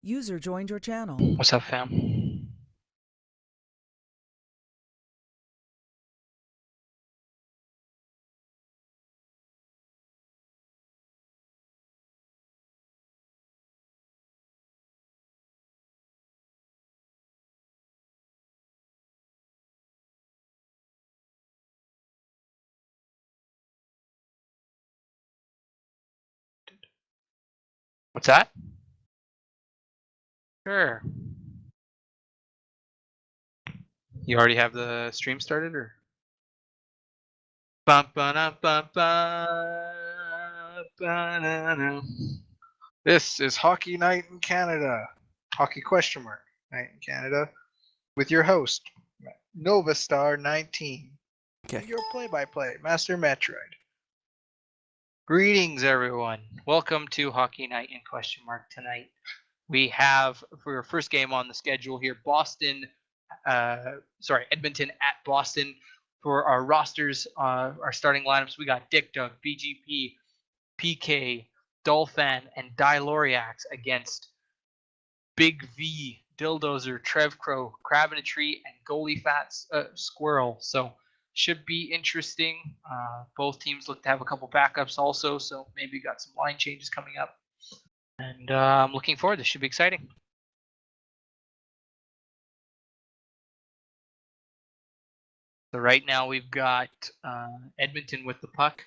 User joined your channel. What's up, fam? What's that? Sure. You already have the stream started, or? Bum, ba-dum, bum, ba, ba-da-dum. This is Hockey Night in Canada. Hockey question mark Night in Canada with your host, Novastar19. Okay. Your play-by-play, Master Metroid. Greetings, everyone. Welcome to Hockey Night in question mark tonight. We have, for our first game on the schedule here, Edmonton at Boston. For our rosters, our starting lineups, we got Dick Dug, BGP, PK, Dolphin, and Diloriax against Big V, Dildozer, Trev Crow, Crab in a Tree, and Goalie Fats Squirrel. So should be interesting. Both teams look to have a couple backups also, so maybe got some line changes coming up. And I'm looking forward. This should be exciting. So right now we've got Edmonton with the puck.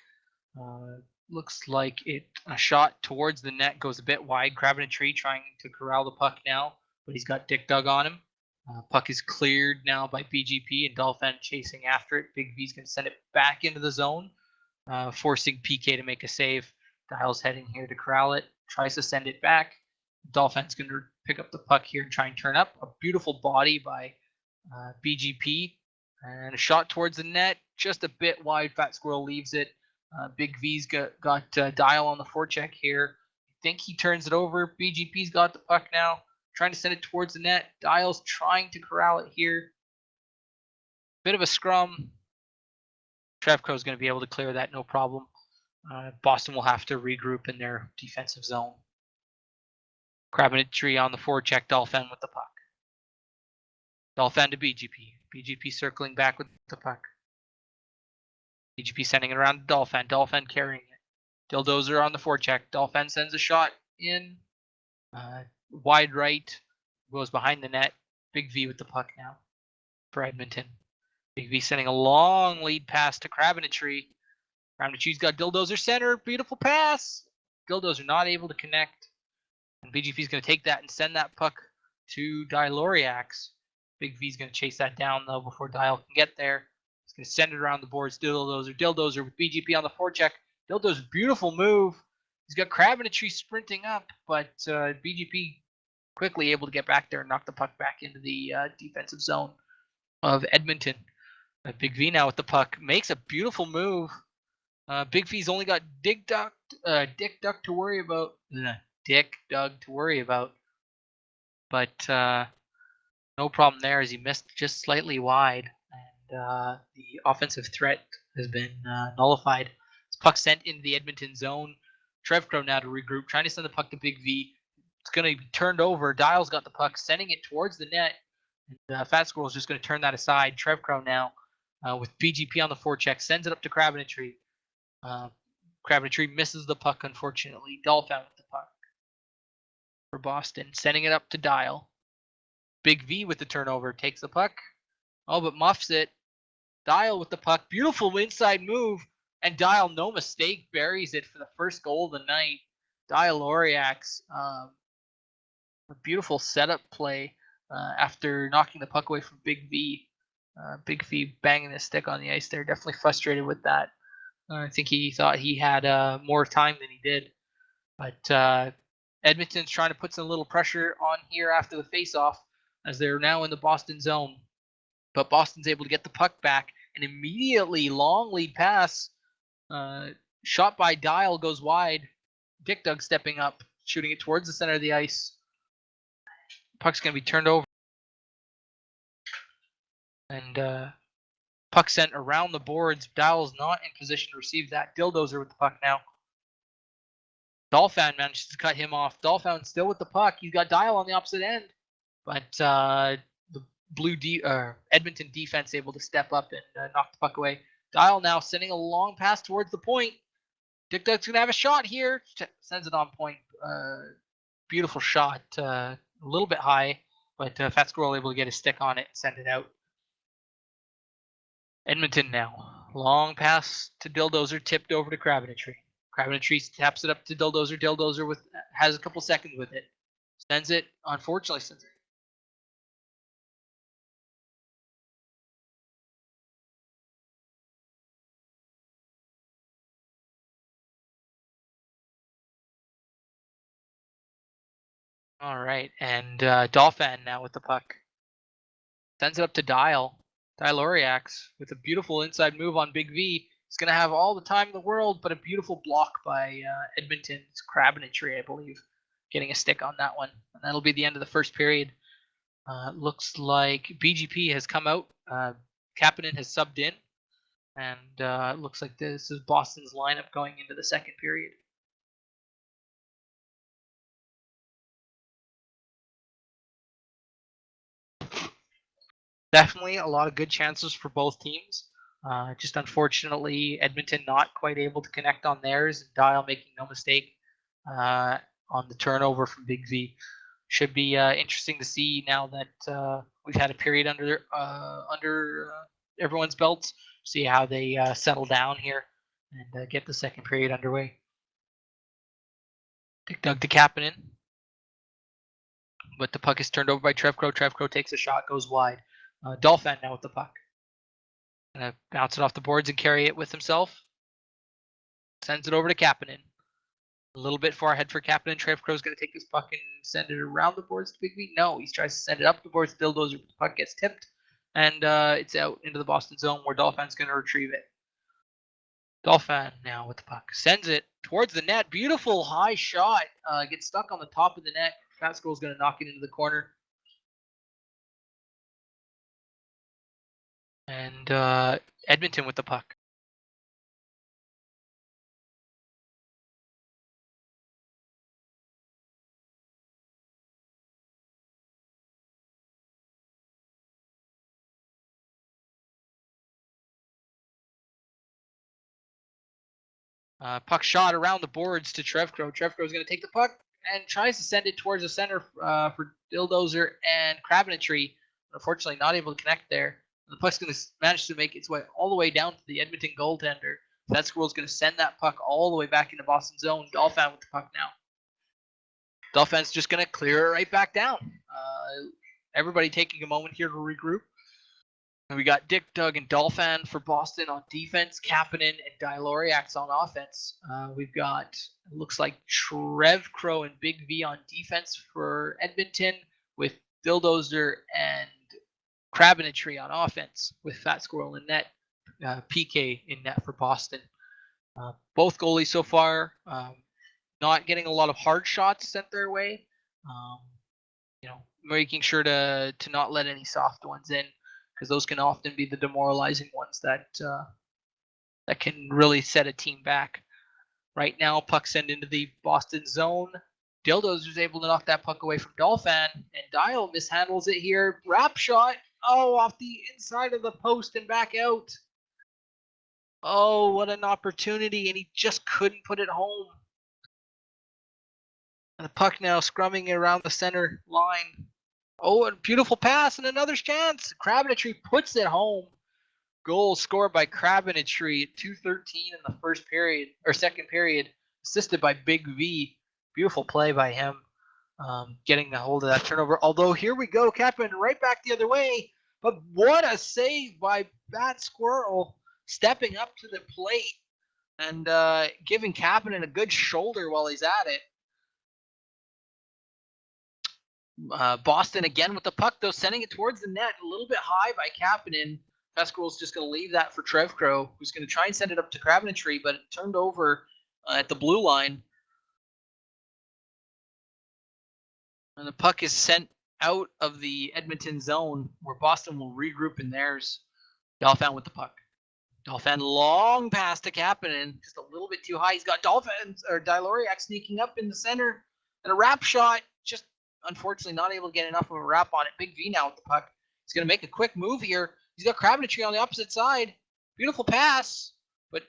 Looks like a shot towards the net goes a bit wide. Crab in a Tree trying to corral the puck now, but he's got Dick Dug on him. Puck is cleared now by BGP and Dolphin chasing after it. Big V's going to send it back into the zone, forcing PK to make a save. Dial's heading here to corral it. Tries to send it back. Dolphin's going to pick up the puck here and try and turn up. A beautiful body by BGP. And a shot towards the net, just a bit wide. Fat Squirrel leaves it. Big V's got Dial on the forecheck here. I think he turns it over. BGP's got the puck now, trying to send it towards the net. Dial's trying to corral it here. Bit of a scrum. Trevco's going to be able to clear that, no problem. Boston will have to regroup in their defensive zone. Crab in a Tree on the forecheck. Dolphin with the puck. Dolphin to BGP. BGP circling back with the puck. BGP sending it around to Dolphin. Dolphin carrying it. Dildozer on the forecheck. Dolphin sends a shot in. Wide right. Goes behind the net. Big V with the puck now for Edmonton. Big V sending a long lead pass to Crab in a Tree. Crab in a Tree's got Dildozer center. Beautiful pass. Dildozer not able to connect. And BGP's going to take that and send that puck to Diloriax. Big V's going to chase that down, though, before Dial can get there. He's going to send it around the boards. Dildozer with BGP on the forecheck. Dildozer, beautiful move. He's got Crab in a Tree sprinting up, but BGP quickly able to get back there and knock the puck back into the defensive zone of Edmonton. Big V now with the puck. Makes a beautiful move. Big V's only got Dick Dug to worry about. Dick Dug to worry about. But no problem there as he missed just slightly wide. And the offensive threat has been nullified. This puck sent into the Edmonton zone. Trev Crow now to regroup, trying to send the puck to Big V. It's going to be turned over. Dial's got the puck, sending it towards the net. And Fat Squirrel's just going to turn that aside. Trev Crow now with BGP on the forecheck, sends it up to Crab in a Tree. Crab in a Tree misses the puck, unfortunately. Dolphin with the puck for Boston, sending it up to Dial. Big V with the turnover, takes the puck. Oh, but muffs it. Dial with the puck. Beautiful inside move. And Dial, no mistake, buries it for the first goal of the night. Diloriax, a beautiful setup play after knocking the puck away from Big V. Big V banging his stick on the ice there. Definitely frustrated with that. I think he thought he had more time than he did. But Edmonton's trying to put some little pressure on here after the face-off as they're now in the Boston zone. But Boston's able to get the puck back, and immediately long lead pass. Shot by Dial goes wide. Dick Dug stepping up, shooting it towards the center of the ice. Puck's going to be turned over. And puck sent around the boards. Dial's not in position to receive that. Dildozer with the puck now. Dolphin manages to cut him off. Dolphin still with the puck. He's got Dial on the opposite end, but the Edmonton defense able to step up and knock the puck away. Dial now sending a long pass towards the point. Dick Dug's gonna have a shot here. Sends it on point. Beautiful shot. A little bit high, but Fat Squirrel able to get his stick on it and send it out. Edmonton now. Long pass to Dildozer, tipped over to Crabinetry. Crabinetry taps it up to Dildozer. Dildozer has a couple seconds with it. Sends it, unfortunately sends it. All right, and Dolphin now with the puck. Sends it up to Dial. Dialoriax with a beautiful inside move on Big V. He's going to have all the time in the world, but a beautiful block by Edmonton's Crabinetry, I believe, getting a stick on that one. And that'll be the end of the first period. Looks like BGP has come out. Kapanen has subbed in. And it looks like this is Boston's lineup going into the second period. Definitely a lot of good chances for both teams. Just unfortunately, Edmonton not quite able to connect on theirs, and Dial making no mistake on the turnover from Big V. Should be interesting to see now that we've had a period under everyone's belts. See how they settle down here and get the second period underway. Dick Dug to Kapanen, but the puck is turned over by Trevcrow. Trevcrow takes a shot, goes wide. Dolphin now with the puck. Gonna bounce it off the boards and carry it with himself. Sends it over to Kapanen. A little bit far ahead for Kapanen. Trevcrow's gonna take this puck and send it around the boards to Big V. No, he tries to send it up the boards. Dildozer, the puck gets tipped, and it's out into the Boston zone where Dolphin's gonna retrieve it. Dolphin now with the puck. Sends it towards the net. Beautiful high shot. Gets stuck on the top of the net. Fat Squirrel's gonna knock it into the corner. And Edmonton with the puck. Puck shot around the boards to Trevcrow. Trevcrow's going to take the puck and tries to send it towards the center for Dildozer and Crabinetry. Unfortunately, not able to connect there. The puck's going to manage to make its way all the way down to the Edmonton goaltender. That Squirrel's going to send that puck all the way back into Boston zone. Dolphin with the puck now. Dolphin's just going to clear it right back down. Everybody taking a moment here to regroup. And we got Dick, Dug, and Dolphin for Boston on defense. Kapanen and Dialoriax on offense. We've got, it looks like Trevcrow and Big V on defense for Edmonton, with Dildozer and Crabinetry on offense, with Fat Squirrel in net, PK in net for Boston. Both goalies so far not getting a lot of hard shots sent their way. Making sure to not let any soft ones in, because those can often be the demoralizing ones that can really set a team back. Right now, puck sent into the Boston zone. Dildos was able to knock that puck away from Dolphin, and Dial mishandles it here. Wrap shot. Oh, off the inside of the post and back out. Oh, what an opportunity, and he just couldn't put it home. And the puck now scrumming around the center line. Oh, a beautiful pass and another chance. Crabinetry puts it home. Goal scored by Crabinetry at 2:13 in the first period, or second period, assisted by Big V. Beautiful play by him, getting a hold of that turnover. Although here we go, Kapanen right back the other way. But what a save by Fat Squirrel, stepping up to the plate and giving Kapanen a good shoulder while he's at it. Boston again with the puck, though, sending it towards the net, a little bit high by Kapanen. Fat Squirrel's just going to leave that for Trevcrow, who's going to try and send it up to Crabinetry, but it turned over at the blue line. And the puck is sent out of the Edmonton zone, where Boston will regroup in theirs. Dolphin with the puck. Dolphin long pass to Kapanen, just a little bit too high. He's got Diloriak sneaking up in the center, and a wrap shot. Just unfortunately not able to get enough of a wrap on it. Big V now with the puck. He's going to make a quick move here. He's got Crabtree on the opposite side. Beautiful pass, but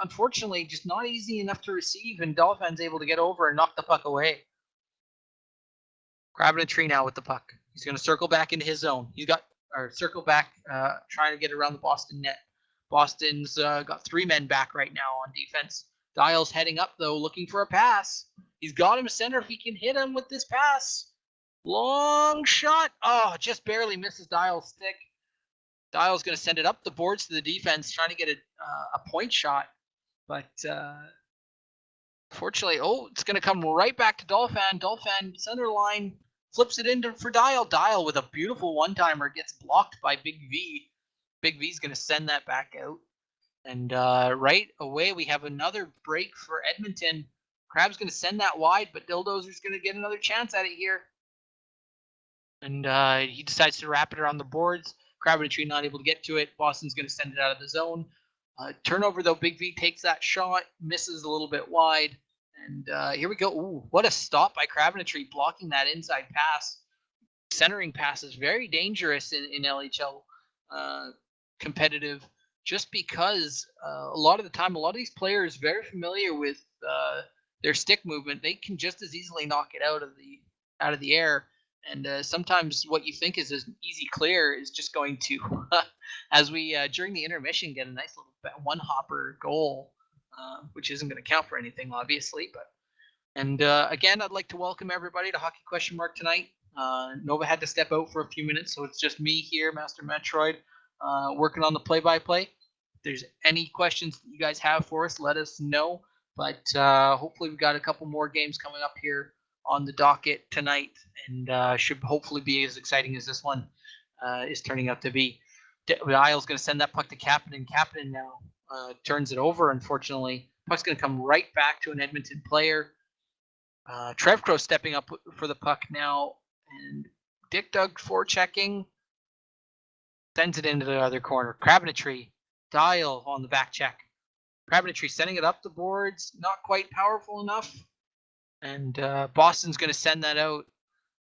unfortunately just not easy enough to receive, and Dolphin's able to get over and knock the puck away. Crabtree now with the puck. He's going to circle back into his zone. Circle back, trying to get around the Boston net. Boston's got 3 men back right now on defense. Dial's heading up, though, looking for a pass. He's got him center if he can hit him with this pass. Long shot. Oh, just barely misses Dial's stick. Dial's going to send it up the boards to the defense, trying to get a point shot. But fortunately, it's going to come right back to Dolphin. Dolphin, center line, flips it into for Dial. Dial with a beautiful one-timer gets blocked by Big V. Big V's going to send that back out. And right away, we have another break for Edmonton. Crab's going to send that wide, but Dildozer's going to get another chance at it here. And he decides to wrap it around the boards. Crabtree not able to get to it. Boston's going to send it out of the zone. Turnover, though. Big V takes that shot, misses a little bit wide. And here we go. Ooh, what a stop by Crabtree, blocking that inside pass. Centering pass is very dangerous in LHL competitive, just because a lot of the time, a lot of these players very familiar with their stick movement. They can just as easily knock it out of the air. And sometimes what you think is an easy clear is just going to, as we during the intermission get a nice little one hopper goal, which isn't going to count for anything, obviously. And again, I'd like to welcome everybody to Hockey Question Mark tonight. Nova had to step out for a few minutes, so it's just me here, Master Metroid, working on the play-by-play. If there's any questions that you guys have for us, let us know. But hopefully we've got a couple more games coming up here on the docket tonight, and should hopefully be as exciting as this one is turning out to be. Isle's going to send that puck to Kapanen. Kapanen now turns it over, unfortunately. Puck's going to come right back to an Edmonton player. Trevcrow stepping up for the puck now, and Dick Doug forechecking. Sends it into the other corner. Crabtree, Dial on the back check. Crabtree setting it up the boards, not quite powerful enough. And Boston's going to send that out.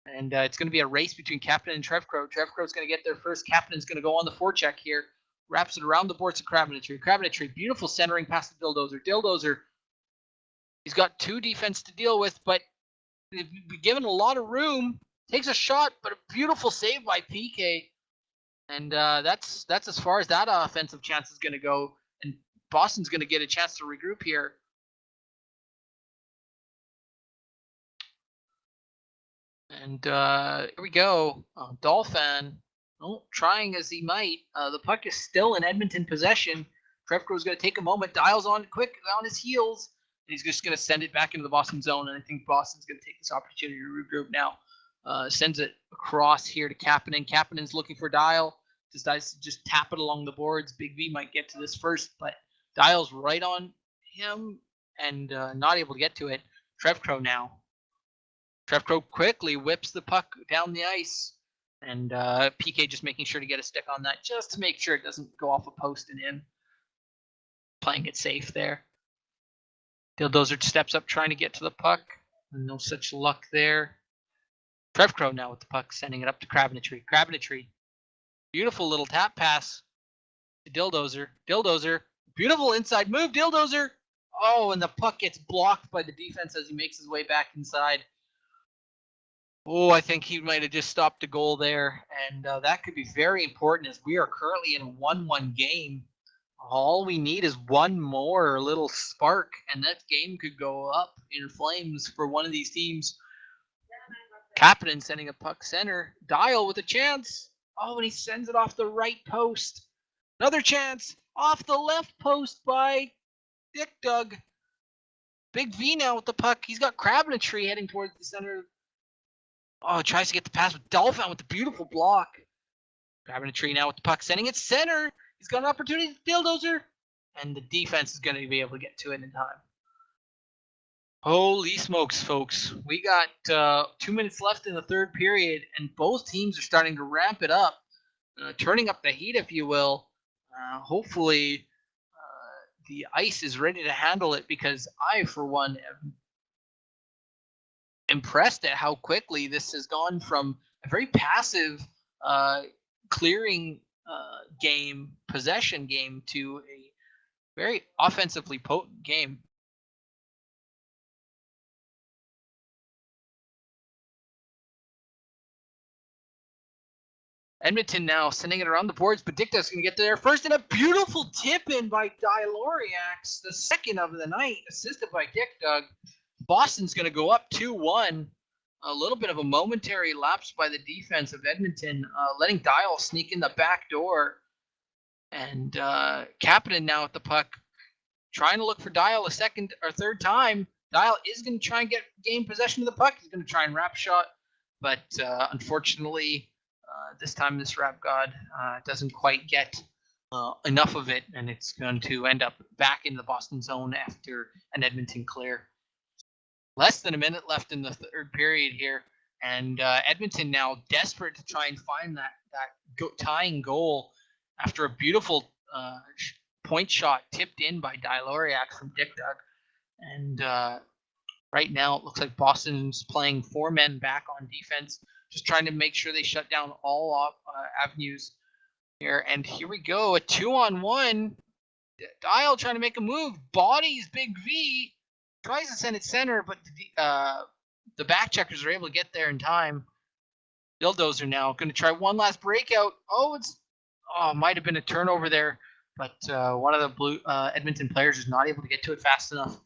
And it's going to be a race between Kapanen and Trevcrow. Trevcrow's going to get there first. Kapanen's going to go on the forecheck here. Wraps it around the boards to Crabtree. Crabtree, beautiful centering pass to Dildozer. Dildozer, he's got 2 defense to deal with, but given a lot of room. Takes a shot, but a beautiful save by PK. And that's as far as that offensive chance is going to go. And Boston's going to get a chance to regroup here. And here we go. Dolphin, trying as he might. The puck is still in Edmonton possession. Trevcrow's going to take a moment. Dials on quick on his heels. And he's just going to send it back into the Boston zone. And I think Boston's going to take this opportunity to regroup now. Sends it across here to Kapanen. Kapanen's looking for Dial. Decides to just tap it along the boards. Big V might get to this first, but Dial's right on him and not able to get to it. Trevcrow now. Trevcrow quickly whips the puck down the ice. And PK just making sure to get a stick on that just to make sure it doesn't go off a post and in. Playing it safe there. Dildozer steps up trying to get to the puck. No such luck there. Trevcrow now with the puck, sending it up to Crabtree. Crabtree, beautiful little tap pass to Dildozer. Dildozer, beautiful inside move. Dildozer, and the puck gets blocked by the defense as he makes his way back inside. I think he might have just stopped a goal there, and that could be very important as we are currently in a 1-1 game. All we need is one more little spark, and that game could go up in flames for one of these teams. Kapanen sending a puck center. Dial with a chance. And he sends it off the right post. Another chance. Off the left post by Dick Doug. Big V now with the puck. He's got Crabtree heading towards the center. Tries to get the pass with Dolphin with the beautiful block. Crabtree now with the puck, sending it center. He's got an opportunity to Dildozer. And the defense is going to be able to get to it in time. Holy smokes, folks. We got 2 minutes left in the third period, and both teams are starting to ramp it up, turning up the heat, if you will. Hopefully, the ice is ready to handle it, because I, for one, am impressed at how quickly this has gone from a very passive clearing game, possession game, to a very offensively potent game. Edmonton now sending it around the boards, but Dicta's going to get there first, and a beautiful tip in by Dialoriax, the second of the night, assisted by Dicta. Boston's going to go up 2-1. A little bit of a momentary lapse by the defense of Edmonton, letting Dial sneak in the back door. And Kapanen now at the puck, trying to look for Dial a second or third time. Dial is going to try and get game possession of the puck. He's going to try and wrap shot, but unfortunately, this time this wrap god doesn't quite get enough of it, and it's going to end up back in the Boston zone after an Edmonton clear. Less than a minute left in the third period here, and Edmonton now desperate to try and find that tying goal after a beautiful point shot tipped in by Dialoriac from Dicta. And right now it looks like Boston's playing 4 men back on defense, just trying to make sure they shut down all avenues here. And here we go, a 2-on-1. Dial trying to make a move, bodies Big V, tries to send it center, but the back checkers are able to get there in time. Dildozer now going to try one last breakout. Might have been a turnover there, but one of the blue Edmonton players is not able to get to it fast enough.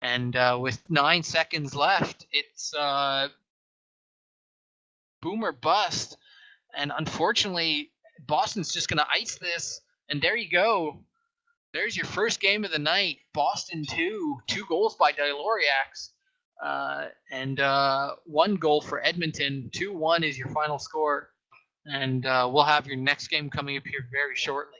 And with 9 seconds left, it's boom or bust. And unfortunately, Boston's just going to ice this. And there you go. There's your first game of the night. Boston 2 goals by Dialoriax. And 1 goal for Edmonton. 2-1 is your final score. And we'll have your next game coming up here very shortly.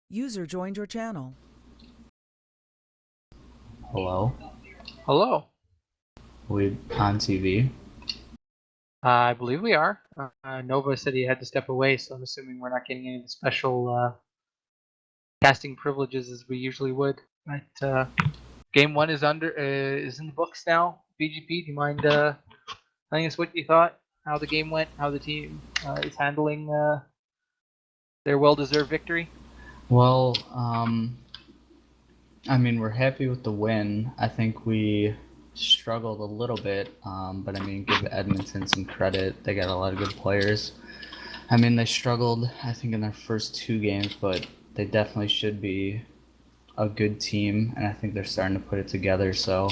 User joined your channel. Hello? Hello. We on TV? I believe we are. Nova said he had to step away, so I'm assuming we're not getting any of the special casting privileges as we usually would. But game 1 is in the books now. BGP, do you mind telling us what you thought, how the game went, how the team is handling their well-deserved victory? Well, I mean, we're happy with the win. I think we struggled a little bit, but I mean, give Edmonton some credit. They got a lot of good players. I mean, they struggled, I think, in their first 2 games, but they definitely should be a good team, and I think they're starting to put it together. So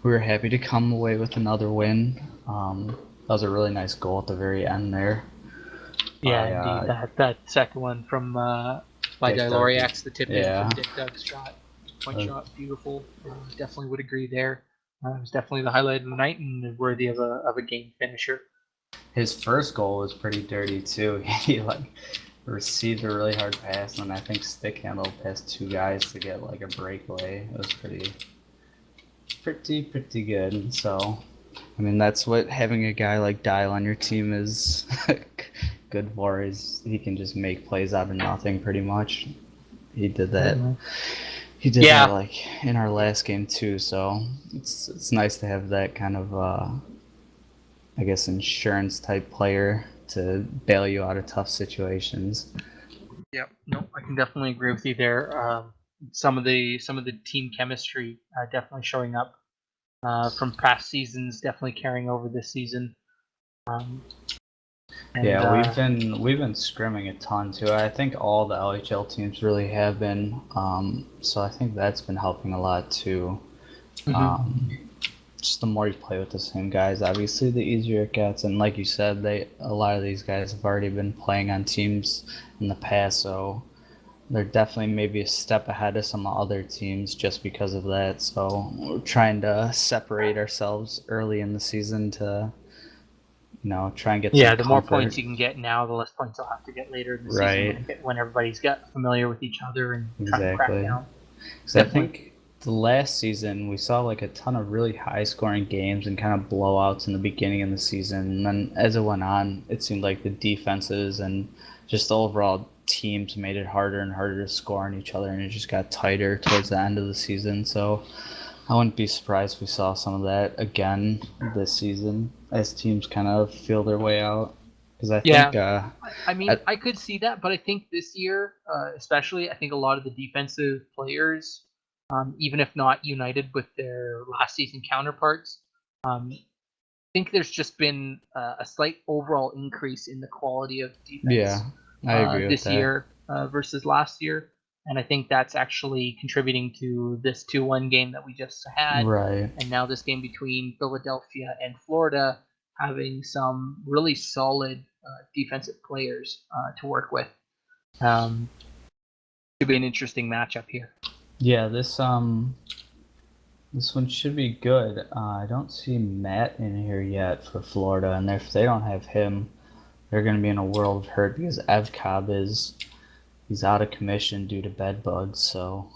we were happy to come away with another win. That was a really nice goal at the very end there. Yeah, indeed. That second one from by Dialoriax, the tip in from Dicta's shot, point shot, beautiful. Definitely would agree there. It was definitely the highlight of the night and worthy of a game finisher. His first goal was pretty dirty too. He received a really hard pass, and I think stick handled past 2 guys to get like a breakaway. It was pretty good. So, I mean, that's what having a guy like Dial on your team is good for. Is he can just make plays out of nothing pretty much. He did that. He did Yeah. that like in our last game too, so it's nice to have that kind of I guess insurance type player to bail you out of tough situations. Yep. No, I can definitely agree with you there. Some of the team chemistry definitely showing up from past seasons, definitely carrying over this season. And Yeah, we've been scrimming a ton too. I think all the LHL teams really have been. So I think that's been helping a lot too. Just the more you play with the same guys, obviously the easier it gets. And like you said, a lot of these guys have already been playing on teams in the past, so they're definitely maybe a step ahead of some other teams just because of that. So we're trying to separate ourselves early in the season to, try and get some yeah, the more comfort. points you can get now, the less points you'll have to get later in the Right. season when everybody's got familiar with each other and trying to crack Exactly. down. Because I Definitely. think the last season we saw like a ton of really high scoring games and kind of blowouts in the beginning of the season. And then as it went on, it seemed like the defenses and just the overall teams made it harder and harder to score on each other, and it just got tighter towards the end of the season. So I wouldn't be surprised if we saw some of that again this season as teams kind of feel their way out. Because I Yeah. think, I mean, I could see that, but I think this year, especially, I think a lot of the defensive players, even if not united with their last season counterparts, I think there's just been a slight overall increase in the quality of yeah, defense I agree with this that. year versus last year, and I think that's actually contributing to this 2-1 game that we just had, Right. and now this game between Philadelphia and Florida having some really solid defensive players to work with. Should be an interesting matchup here. Yeah, this one should be good. I don't see Matt in here yet for Florida, and if they don't have him, they're going to be in a world of hurt because Ev Cobb he's out of commission due to bed bugs. So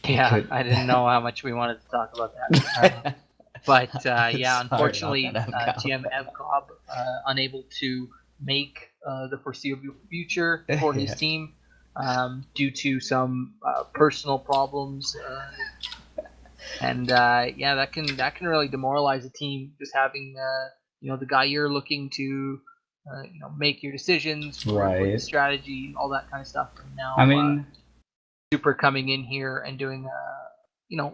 Yeah, I didn't know how much we wanted to talk about that. But yeah, Sorry about unfortunately, that, Ev Cobb. GM Ev Cobb unable to make the foreseeable future for his Yeah. team due to some personal problems, and yeah, that can really demoralize a team. Just having the guy you're looking to make your decisions, work with the Right. strategy, all that kind of stuff. And now I mean, Super coming in here and doing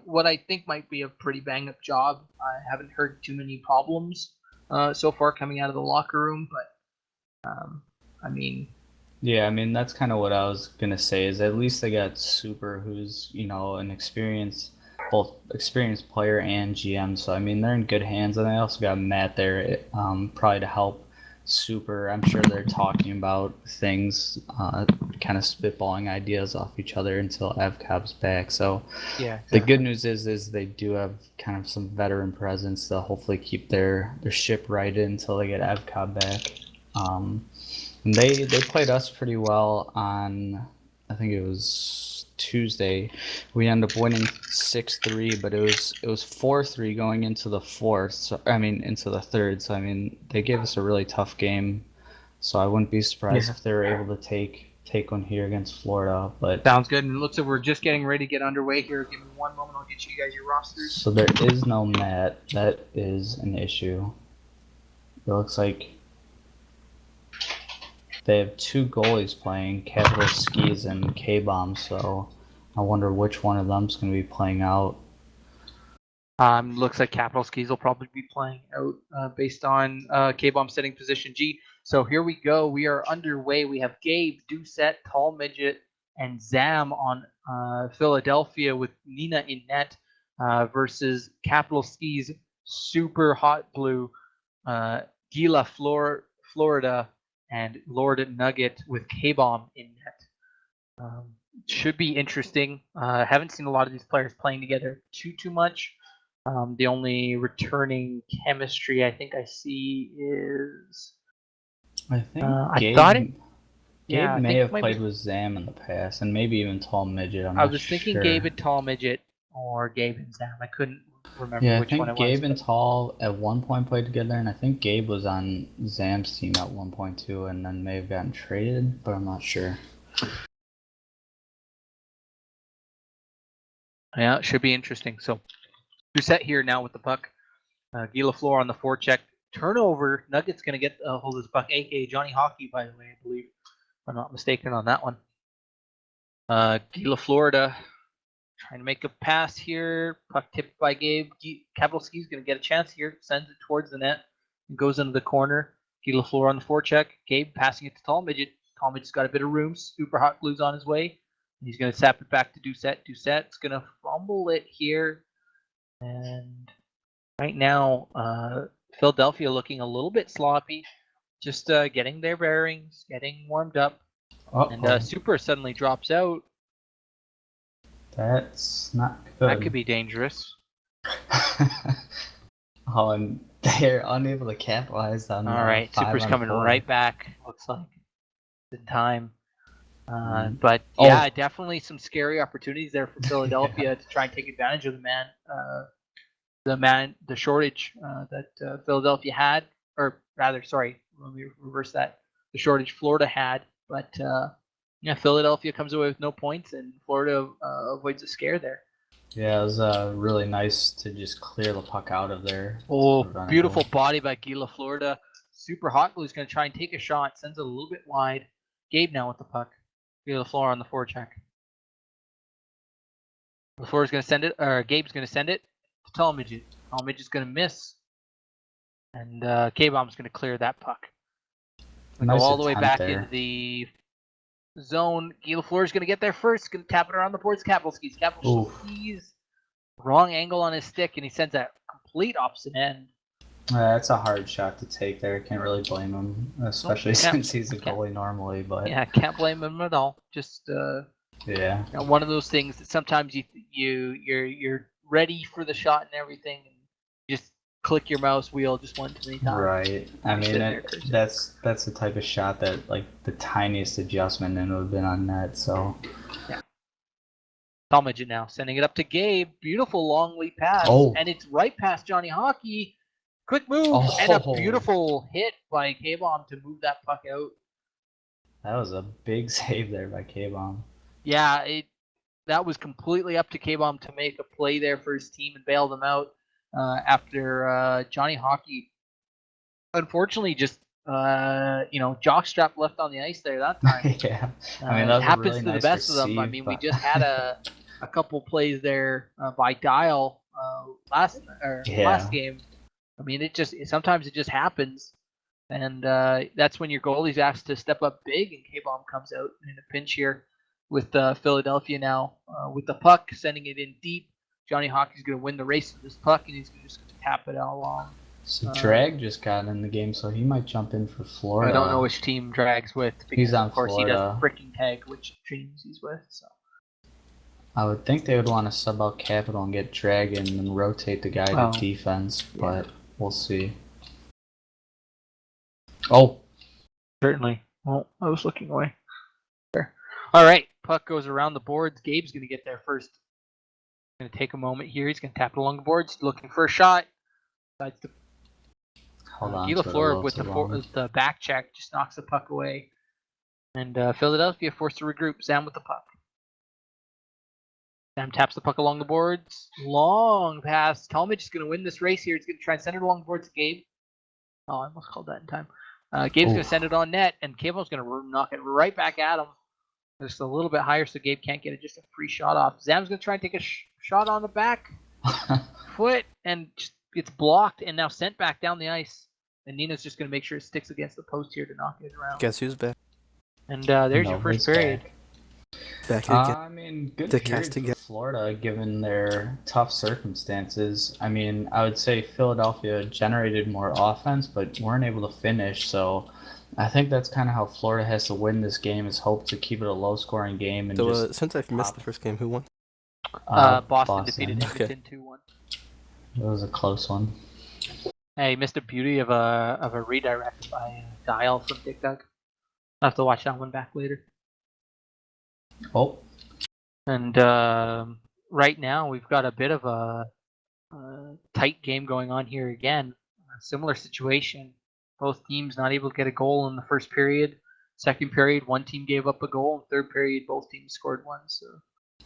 what I think might be a pretty bang up job. I haven't heard too many problems so far coming out of the locker room, but I mean, yeah, I mean that's kind of what I was gonna say. Is at least they got Super, who's both experienced player and GM. So I mean they're in good hands, and they also got Matt there, probably to help Super. I'm sure they're talking about things, kind of spitballing ideas off each other until Avcab's back. So yeah, the exactly. good news is they do have kind of some veteran presence to hopefully keep their ship righted until they get Avcab back. And they played us pretty well on, I think it was Tuesday. We ended up winning 6-3, but it was 4-3 going into the fourth. So I mean into the third. So I mean they gave us a really tough game. So I wouldn't be surprised Yeah. if they were able to take one here against Florida. But Sounds good. And it looks like we're just getting ready to get underway here. Give me one moment. I'll get you guys your rosters. so there is no Matt. That is an issue. It looks like they have two goalies playing, Capital Skis and K-Bomb, so I wonder which one of them's going to be playing out. Looks like Capital Skis will probably be playing out based on K-Bomb setting position G. So here we go. We are underway. We have Gabe, Doucette, Tall Midget, and Zam on Philadelphia with Nina in net versus Capital Skis, Super Hot Blue, Gila, Florida, and Lord Nugget with K-Bomb in net. Should be interesting. Haven't seen a lot of these players playing together too much. The only returning chemistry I think I see is. I think I thought it. Gabe Yeah, I may think it have might be. played with Zam in the past, and maybe even Tall Midget. I'm I not was thinking Gabe sure. and Tall Midget or Gabe and Zam. I couldn't remember Yeah, I which one think it was. Gabe and Tall at one point played together, and I think Gabe was on Zam's team at one point too, and then may have gotten traded, but I'm not sure. Yeah, it should be interesting. So you're set here now with the puck. Guy Lafleur on the forecheck. Turnover. Nuggets going to get a hold of this puck. A.K.A. Johnny Hockey, by the way, I believe. If I'm not mistaken on that one. Guy Lafleur trying to make a pass here. Puck tipped by Gabe. Kavalski's going to get a chance here. Sends it towards the net. And goes into the corner. Guy Lafleur on the forecheck. Gabe passing it to Tall Midget. Tall Midget's got a bit of room. Super hot glue's on his way. He's going to sap it back to Doucette. Doucette's going to fumble it here. And right now, Philadelphia looking a little bit sloppy. Just getting their bearings, getting warmed up. And Super suddenly drops out. That's not good. That could be dangerous. Oh, and they're unable to capitalize on All right, Super's coming 5-on-4. right back. Looks like in time. But yeah, definitely some scary opportunities there for Philadelphia to try and take advantage of the shortage that Philadelphia had, or rather, sorry, let me reverse that. The shortage Florida had, but yeah, Philadelphia comes away with no points, and Florida avoids a scare there. Yeah, it was really nice to just clear the puck out of there. Oh, beautiful body by Guy Lafleur. Super hot glue's going to try and take a shot, sends it a little bit wide. Gabe now with the puck. Guy Lafleur on the forecheck. Lafleur's going to send it, or Gabe's going to send it to Tall Midget. Tall Midget's going to miss, and K-Bomb's going to clear that puck. Nice go all the way back in the zone. Guy Lafleur's going to get there first. Going to tap it around the boards. Kavalski's wrong angle on his stick, and he sends that complete opposite end. That's a hard shot to take there. Can't really blame him, especially since he's a goalie normally. But yeah, can't blame him at all. Just yeah, you know, one of those things that sometimes you're ready for the shot and everything, and you just click your mouse wheel just one too many times. Right. I mean, that's the type of shot that like the tiniest adjustment and it would have been on net. So yeah. Tall Midget now sending it up to Gabe. Beautiful long lead pass, and it's right past Johnny Hockey. Quick move and a beautiful hit by K-Bomb to move that puck out. That was a big save there by K-Bomb. Yeah, that was completely up to K-Bomb to make a play there for his team and bail them out after Johnny Hockey, unfortunately, just jockstrap left on the ice there that time. Yeah, I mean that happens really to nice the best of them. I mean, we just had a couple plays there by Dial last game. I mean, sometimes it just happens, and that's when your goalie's asked to step up big, and K-Bomb comes out in a pinch here with Philadelphia now with the puck, sending it in deep. Johnny Hockey's going to win the race with this puck, and he's just going to tap it out along. So Drag just got in the game, so he might jump in for Florida. I don't know which team Drag's with, because he's on of course Florida. He doesn't freaking tag which teams he's with. So I would think they would want to sub out Capital and get Drag in and rotate the guy to defense, but we'll see. Oh, certainly. Well, I was looking away. There. All right, puck goes around the boards. Gabe's going to get there first. Going to take a moment here. He's going to tap it along the boards, looking for a shot. Decides to hold on. Guy Lafleur with the back check just knocks the puck away, and Philadelphia forced to regroup. Sam with the puck. Sam taps the puck along the boards. Long pass. Talmadge is going to win this race here. He's going to try and send it along the boards to Gabe. Oh, I almost called that in time. Gabe's going to send it on net, and Cable's going to knock it right back at him. Just a little bit higher, so Gabe can't get just a free shot off. Zam's going to try and take a shot on the back foot, and just gets blocked and now sent back down the ice. And Nina's just going to make sure it sticks against the post here to knock it around. Guess who's back? And there's your first period. Back again. I mean, good period for Florida, given their tough circumstances. I mean, I would say Philadelphia generated more offense, but weren't able to finish. So I think that's kind of how Florida has to win this game, is hope to keep it a low-scoring game. And so since I've missed the first game, who won? Boston defeated Edmonton 2-1. It was a close one. Hey, missed a beauty of a redirect by Dial from Dick Dug. I'll have to watch that one back later. Oh. And right now we've got a bit of a tight game going on here again. A similar situation. Both teams not able to get a goal in the first period. Second period, one team gave up a goal. And third period, both teams scored one. So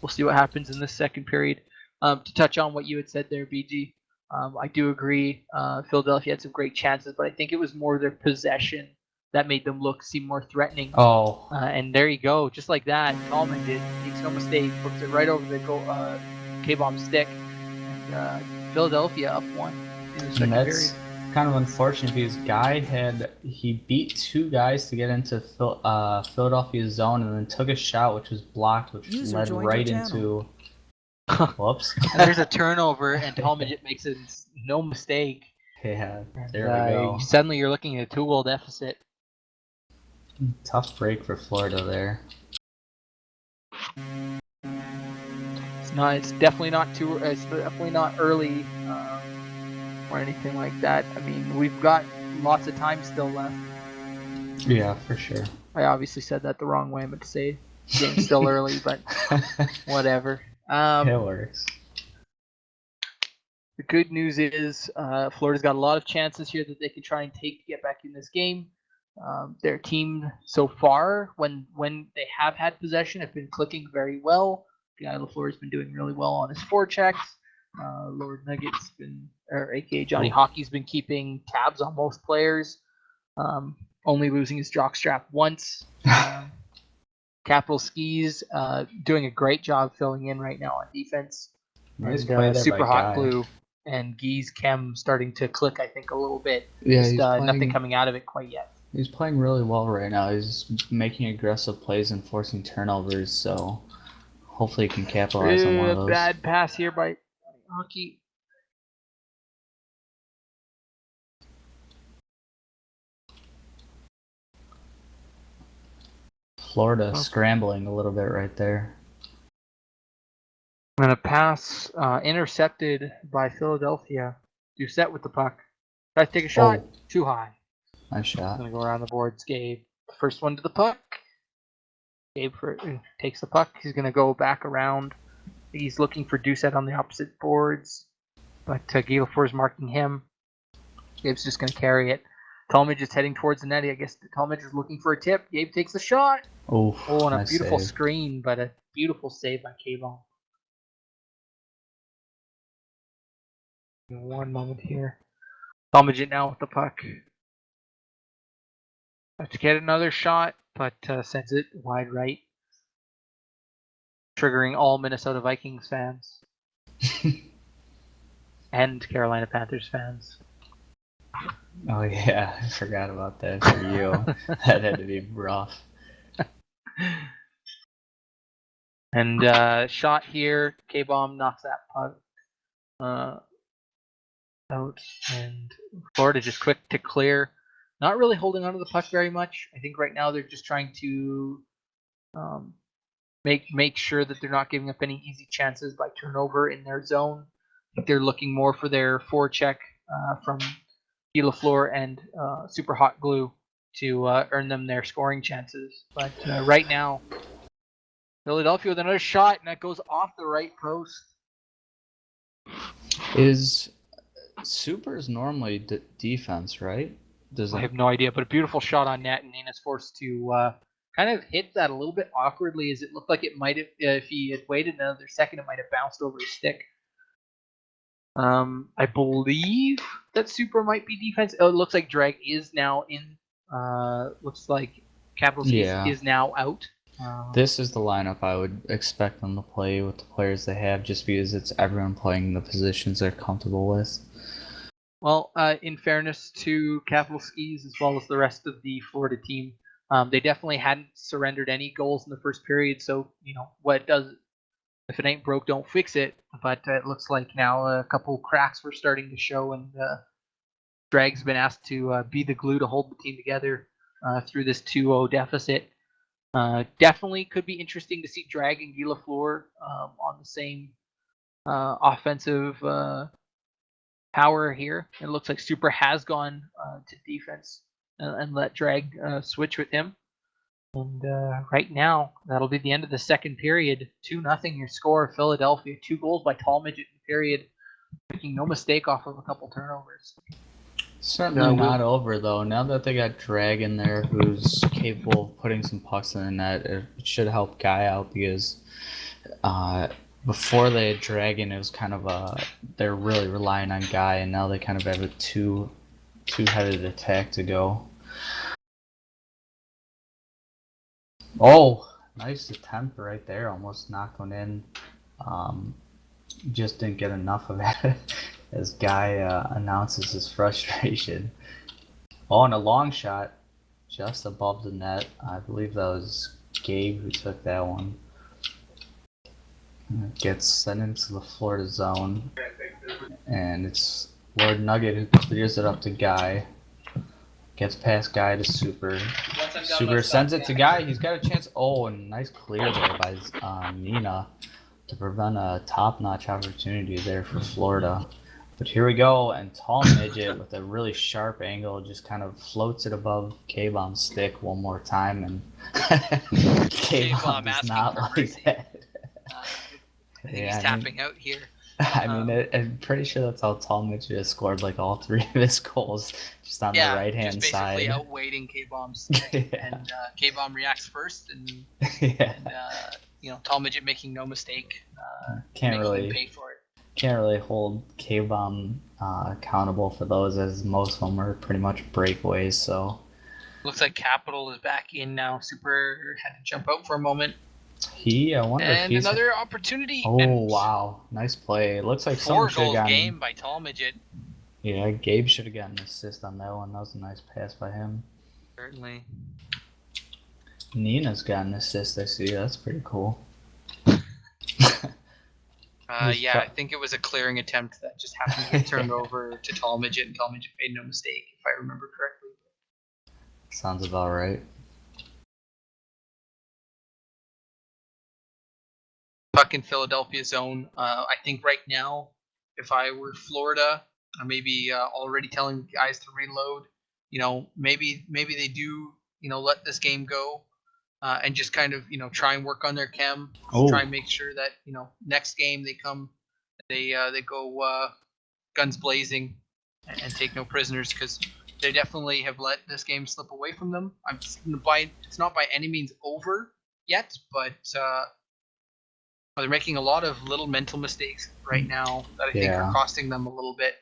we'll see what happens in this second period. To touch on what you had said there, BG, I do agree. Philadelphia had some great chances, but I think it was more their possession that made them seem more threatening. Oh, And there you go, just like that. Tallman makes no mistake, flips it right over the K-bomb stick, and Philadelphia up 1 in the and second period. that's kind of unfortunate because he beat 2 guys to get into Philadelphia's zone and then took a shot which was blocked, which User led joined right your into. Whoops. And there's a turnover, and Talmadge makes it no mistake. Yeah, And, there we go. Suddenly you're looking at a 2-goal deficit. Tough break for Florida there. It's definitely not early or anything like that. I mean, we've got lots of time still left. Yeah, for sure. I obviously said that the wrong way. I meant to say game's still early, but whatever. It works. The good news is Florida's got a lot of chances here that they can try and take to get back in this game. Their team so far, when they have had possession, have been clicking very well. Guy LaFleur's been doing really well on his forechecks. Lord Nugget's aka Johnny Hockey's been keeping tabs on most players. Only losing his jockstrap once. Capital Skis doing a great job filling in right now on defense. Nice And, play there Super by Hot Guy. Glue and Gee's Chem starting to click, I think, a little bit. Yeah, Just he's playing, nothing coming out of it quite yet. He's playing really well right now. He's making aggressive plays and forcing turnovers, so hopefully he can capitalize on one of those. Bad pass here by Hockey. Florida scrambling a little bit right there. And a pass intercepted by Philadelphia. Doucette with the puck. Tries to take a shot. Oh. Too high. Nice shot. Gonna go around the boards. Gabe. First one to the puck. Gabe takes the puck. He's gonna go back around. He's looking for Doucette on the opposite boards, but Guy Lafleur's marking him. Gabe's just gonna carry it. Talmadge is heading towards the net. I guess Talmadge is looking for a tip. Gabe takes a shot. Oh, and a nice beautiful save. screen, but a beautiful save by K-Bomb. One moment here. Talmadge it now with the puck. To get another shot, but sends it wide right, triggering all Minnesota Vikings fans and Carolina Panthers fans. Oh yeah, I forgot about that for you. That had to be rough. And shot here, K-Bomb knocks that puck out, and Florida just quick to clear. Not really holding onto the puck very much. I think right now they're just trying to make sure that they're not giving up any easy chances by turnover in their zone. I think they're looking more for their forecheck from Guy Lafleur and Super Hot Glue to earn them their scoring chances. But right now, Philadelphia with another shot, and that goes off the right post. Is Super's normally defense, right? I have no idea, but a beautiful shot on net, and Nina's forced to kind of hit that a little bit awkwardly, as it looked like it might have, if he had waited another second, it might have bounced over his stick. I believe that Super might be defense. Oh, it looks like Drag is now in. Looks like Capitals is now out. This is the lineup I would expect them to play with the players they have, just because it's everyone playing the positions they're comfortable with. Well, in fairness to Capital Skis as well as the rest of the Florida team, they definitely hadn't surrendered any goals in the first period. So what it does, if it ain't broke, don't fix it. But it looks like now a couple cracks were starting to show, and Drag's been asked to be the glue to hold the team together through this 2-0 deficit. Definitely could be interesting to see Drag and Guy Lafleur on the same offensive power here. It looks like Super has gone to defense and let Drag switch with him. And right now, that'll be the end of the second period. 2-0 your score. Philadelphia. 2 goals by Talmadge in the period, making no mistake off of a couple turnovers. Certainly not over, though. Now that they got Drag in there, who's capable of putting some pucks in the net, it should help Guy out, because before they had Dragon, it was kind of they're really relying on Guy, and now they kind of have a two-headed attack to go. Oh, nice attempt right there, almost knocked one in. Just didn't get enough of it as Guy announces his frustration. Oh, and a long shot just above the net. I believe that was Gabe who took that one. Gets sent into the Florida zone, and it's Lord Nugget who clears it up to Guy. Gets past Guy to Super. Super sends it to Guy. He's got a chance. Oh, and nice clear there by Nina to prevent a top-notch opportunity there for Florida. But here we go, and Tall Midget with a really sharp angle just kind of floats it above K-Bomb's stick one more time, and K-Bomb does not like that. I think he's tapping out here. I mean, I'm pretty sure that's how Tall Midget has scored like all three of his goals, just on the right-hand just side. basically outweighting K-Bomb's and K-Bomb reacts first, and, Tall Midget making no mistake, Can't really pay for it. Can't really hold K-Bomb accountable for those, as most of them are pretty much breakaways. So looks like Capital is back in now. Super had to jump out for a moment. I wonder if he's... another opportunity. Oh, wow. Nice play. It looks like someone should have gotten... 4-goal game by Tall Midget. Yeah, Gabe should have gotten an assist on that one. That was a nice pass by him. Certainly. Nina's got an assist, I see. That's pretty cool. I think it was a clearing attempt that just happened to get turned over to Tall Midget, and Tall Midget made no mistake, if I remember correctly. Sounds about right. Puck in Philadelphia zone. I think right now, if I were Florida, I may be already telling guys to reload. Maybe they do, let this game go, and just kind of, try and work on their chem. Try and make sure that, next game they go guns blazing and take no prisoners, because they definitely have let this game slip away from them. It's not by any means over yet, but they're making a lot of little mental mistakes right now that I think are costing them a little bit.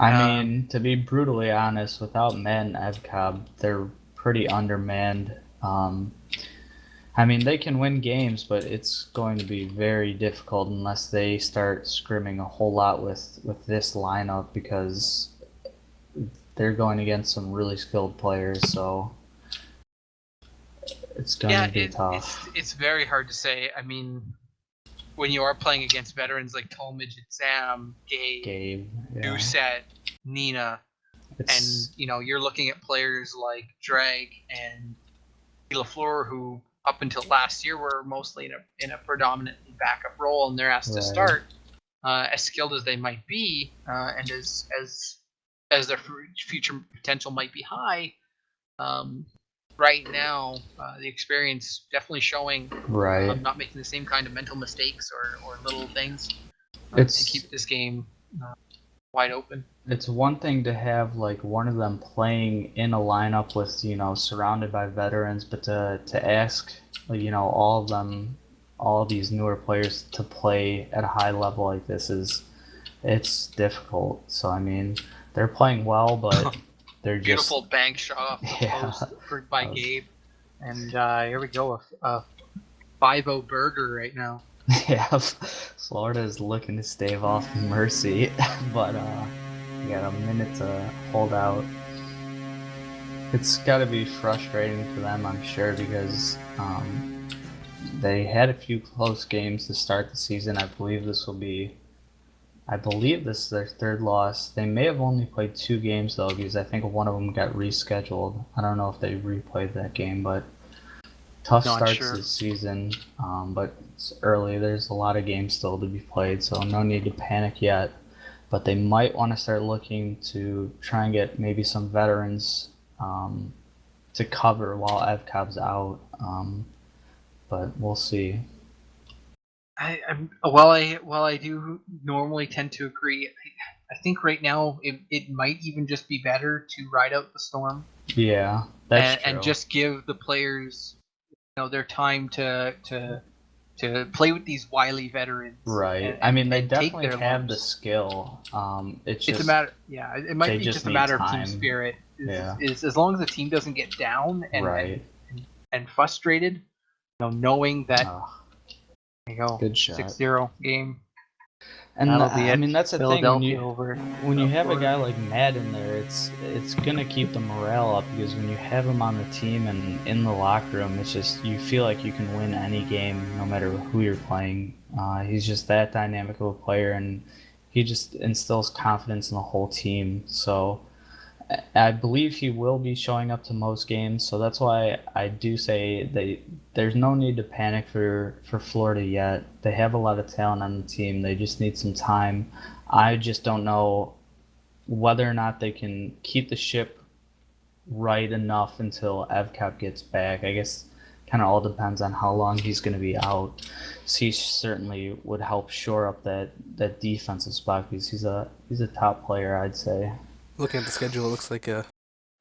I mean, to be brutally honest, without Matt and Evcobb, they're pretty undermanned. I mean, they can win games, but it's going to be very difficult unless they start scrimming a whole lot with this lineup, because they're going against some really skilled players, so it's going to be tough. It's very hard to say. I mean, when you are playing against veterans like Tall Midget, Sam, Gabe, Doucette, Nina, and you're looking at players like Drag and LaFleur, who up until last year were mostly in a predominantly backup role, and they're asked to start. As skilled as they might be, and as their future potential might be high, right now the experience definitely showing not making the same kind of mental mistakes or little things to keep this game wide open. It's one thing to have like one of them playing in a lineup with surrounded by veterans, but to ask all of these newer players to play at a high level like this it's difficult. So I mean, they're playing well, but they're just beautiful bank shot off the post by Gabe, and here we go, a 5-0 burger right now. Yeah, Florida is looking to stave off mercy, but you got a minute to hold out. It's got to be frustrating for them, I'm sure, because they had a few close games to start the season. I believe this is their third loss. They may have only played 2 games though, because I think one of them got rescheduled. I don't know if they replayed that game, but tough starts to the season. But it's early. There's a lot of games still to be played, so no need to panic yet. But they might want to start looking to try and get maybe some veterans to cover while Evcobb's out. But we'll see. While I do normally tend to agree, I think right now it might even just be better to ride out the storm. Yeah, that's true. And just give the players their time to to play with these wily veterans. Right. I mean, they and take definitely their have the lumps. skill. It's It's a just matter. Yeah, it might they be just just a need matter of team time. spirit. Yeah. Is as long as the team doesn't get down Right. and frustrated, knowing that Oh, you go good shot. 6-0 game. And That'll be I it. mean, that's the thing Philadelphia over. when you have a Florida. guy like Matt in there, it's gonna keep the morale up because when you have him on the team and in the locker room, it's just you feel like you can win any game no matter who you're playing. He's just that dynamic of a player, and he just instills confidence in the whole team. So I believe he will be showing up to most games, so that's why I do say there's no need to panic for Florida yet. They have a lot of talent on the team. They just need some time. I just don't know whether or not they can keep the ship right enough until Evcap gets back. I guess kind of all depends on how long he's going to be out. So he certainly would help shore up that defensive spot because he's a top player, I'd say. Looking at the schedule, it looks like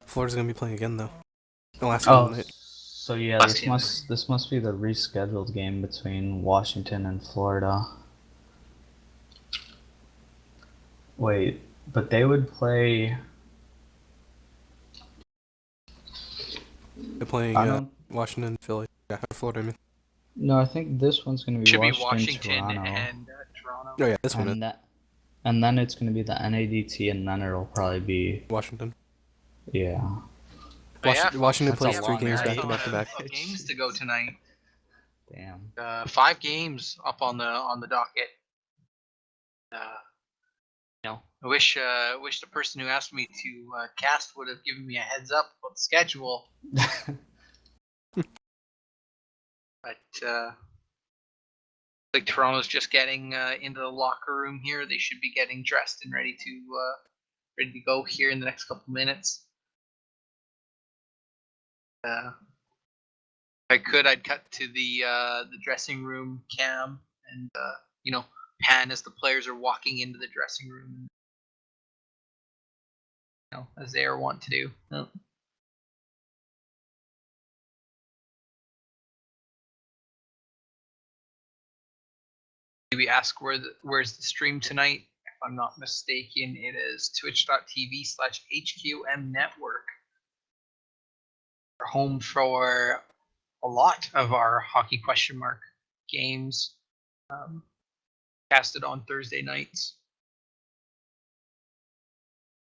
Florida's gonna be playing again though. The last Oh, game tonight. so yeah, Last this game. must be the rescheduled game between Washington and Florida. Wait, but they would play. They're playing I don't. Washington and Philly. Yeah, Florida. I mean. No, I think this one's going to be Should be Washington, Washington Toronto, and Toronto. Oh yeah, this one is and then it's going to be the NADT, and then it'll probably be Washington. yeah. But yeah, Washington That's plays a 3 long games night. back to back to back. Of games to go tonight. Damn. 5 games up on the docket. I wish the person who asked me to cast would have given me a heads up about the schedule. But like Toronto's just getting into the locker room here. They should be getting dressed and ready to go here in the next couple minutes. If I could, I'd cut to the dressing room cam and pan as the players are walking into the dressing room. As they are wont to do. Oh. Maybe ask where's the stream tonight. If I'm not mistaken, it is twitch.tv/HQM Network. We're home for a lot of our hockey question mark games, casted on Thursday nights.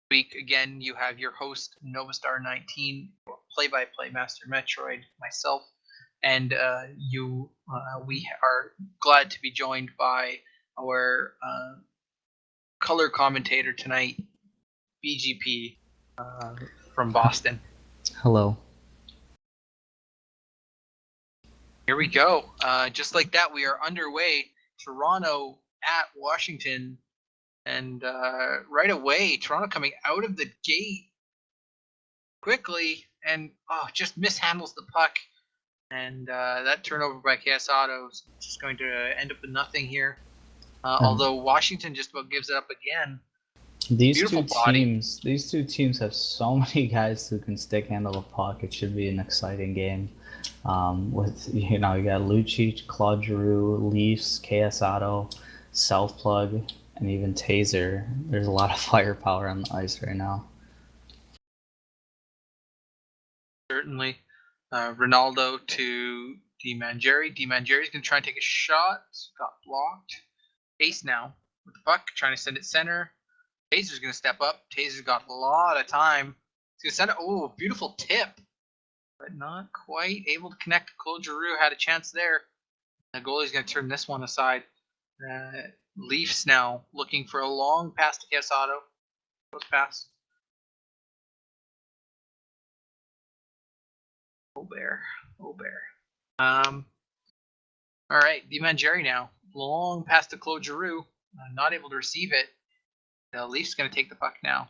Week again, you have your host Novastar19, play-by-play Master Metroid, myself, and we are glad to be joined by our color commentator tonight, BGP from Boston. Hello. Here we go. Just like that, we are underway. Toronto at Washington. And right away, Toronto coming out of the gate quickly and just mishandles the puck. And that turnover by KS Auto is just going to end up with nothing here. Although Washington just about gives it up again. These two teams have so many guys who can stick handle the puck. It should be an exciting game. With you got Lucic, Claude Giroux, Leafs, KS Auto, Self Plug, and even Taser. There's a lot of firepower on the ice right now. Certainly. Ronaldo to DiMangieri. DiMangieri's going to try and take a shot. Got blocked. Ace now with the puck, trying to send it center. Taser's going to step up. Taser's got a lot of time. He's going to send it. Oh, beautiful tip. But not quite able to connect. Claude Giroux had a chance there. The goalie's going to turn this one aside. Leafs now looking for a long pass to KS Auto. Close pass. Oh bear. All right, DiMangieri now. Long pass to Claude Giroux. Not able to receive it. The Leafs going to take the puck now.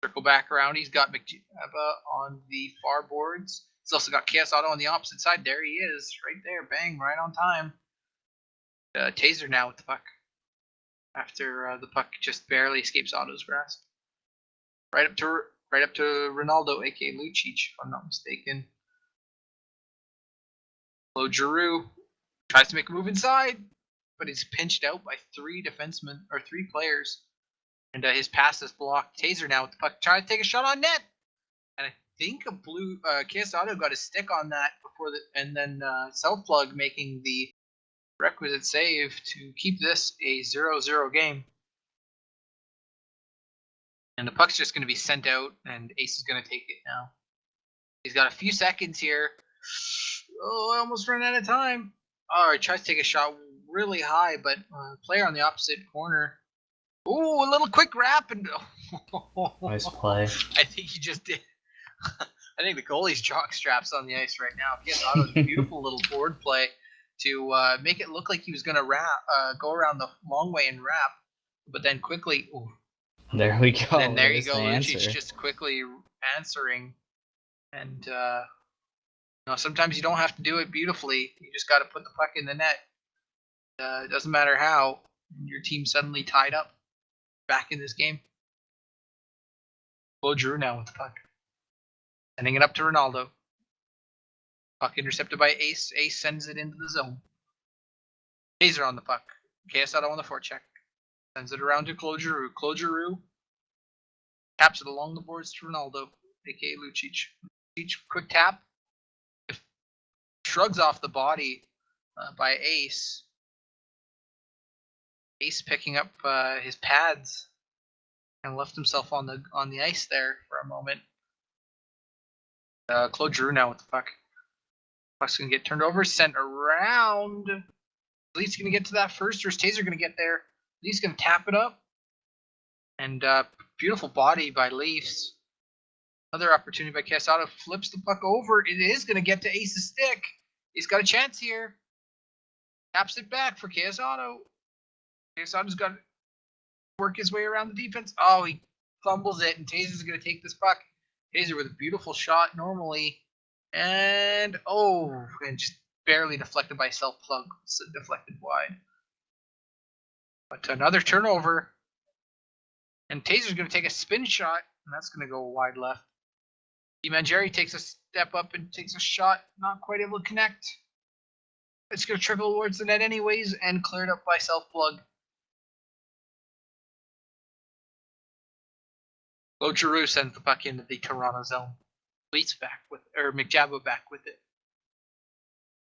Circle back around. He's got McJaba on the far boards. He's also got KS Auto on the opposite side. There he is, right there. Bang, right on time. Taser now with the puck. After the puck just barely escapes Otto's grasp. Right up to Ronaldo, aka Lucic, if I'm not mistaken. Claude Giroux Tries to make a move inside, but he's pinched out by 3 defensemen or 3 players. And his pass is blocked. Taser now with the puck, trying to take a shot on net. And I think a blue KS Auto got a stick on that before and then Self Plug making the requisite save to keep this a 0-0 game. And the puck's just going to be sent out, and Ace is going to take it now. He's got a few seconds here. Oh, I almost ran out of time. All right, tries to take a shot really high, but player on the opposite corner. Ooh, a little quick wrap, and Nice play. I think he just did. I think the goalie's jock straps on the ice right now. KS Auto's beautiful little board play to make it look like he was going to go around the long way and wrap, but then quickly. Ooh. There we go. And there you go, Lucic just quickly answering. And sometimes you don't have to do it beautifully. You just got to put the puck in the net. It doesn't matter how. Your team suddenly tied up back in this game. Claude Giroux now with the puck. Sending it up to Ronaldo. Puck intercepted by Ace. Ace sends it into the zone. Taser on the puck. KS Auto on the forecheck. Sends it around to Claude Giroux. Claude Giroux taps it along the boards to Ronaldo, aka Lucic. Lucic, quick tap. Shrugs off the body by Ace. Ace picking up his pads and left himself on the ice there for a moment. Claude Giroux now with the puck. Puck's gonna get turned over, sent around. Leaf's gonna get to that first, or is Taser gonna get there? Leaf's gonna tap it up, and beautiful body by Leafs. Another opportunity by KS Auto, flips the puck over. It is gonna get to Ace's stick. He's got a chance here. Taps it back for KS Auto. KS Auto's got to work his way around the defense. Oh, he fumbles it, and Taser's gonna take this puck. Taser with a beautiful shot normally, and just barely deflected by Self Plug, deflected wide. But another turnover, and Taser's going to take a spin shot, and that's going to go wide left. Mangieri takes a step up and takes a shot, not quite able to connect. It's going to trickle towards the net anyways, and cleared up by Self Plug. Claude Giroux sends the puck into the Toronto zone. Leafs back McJabo back with it.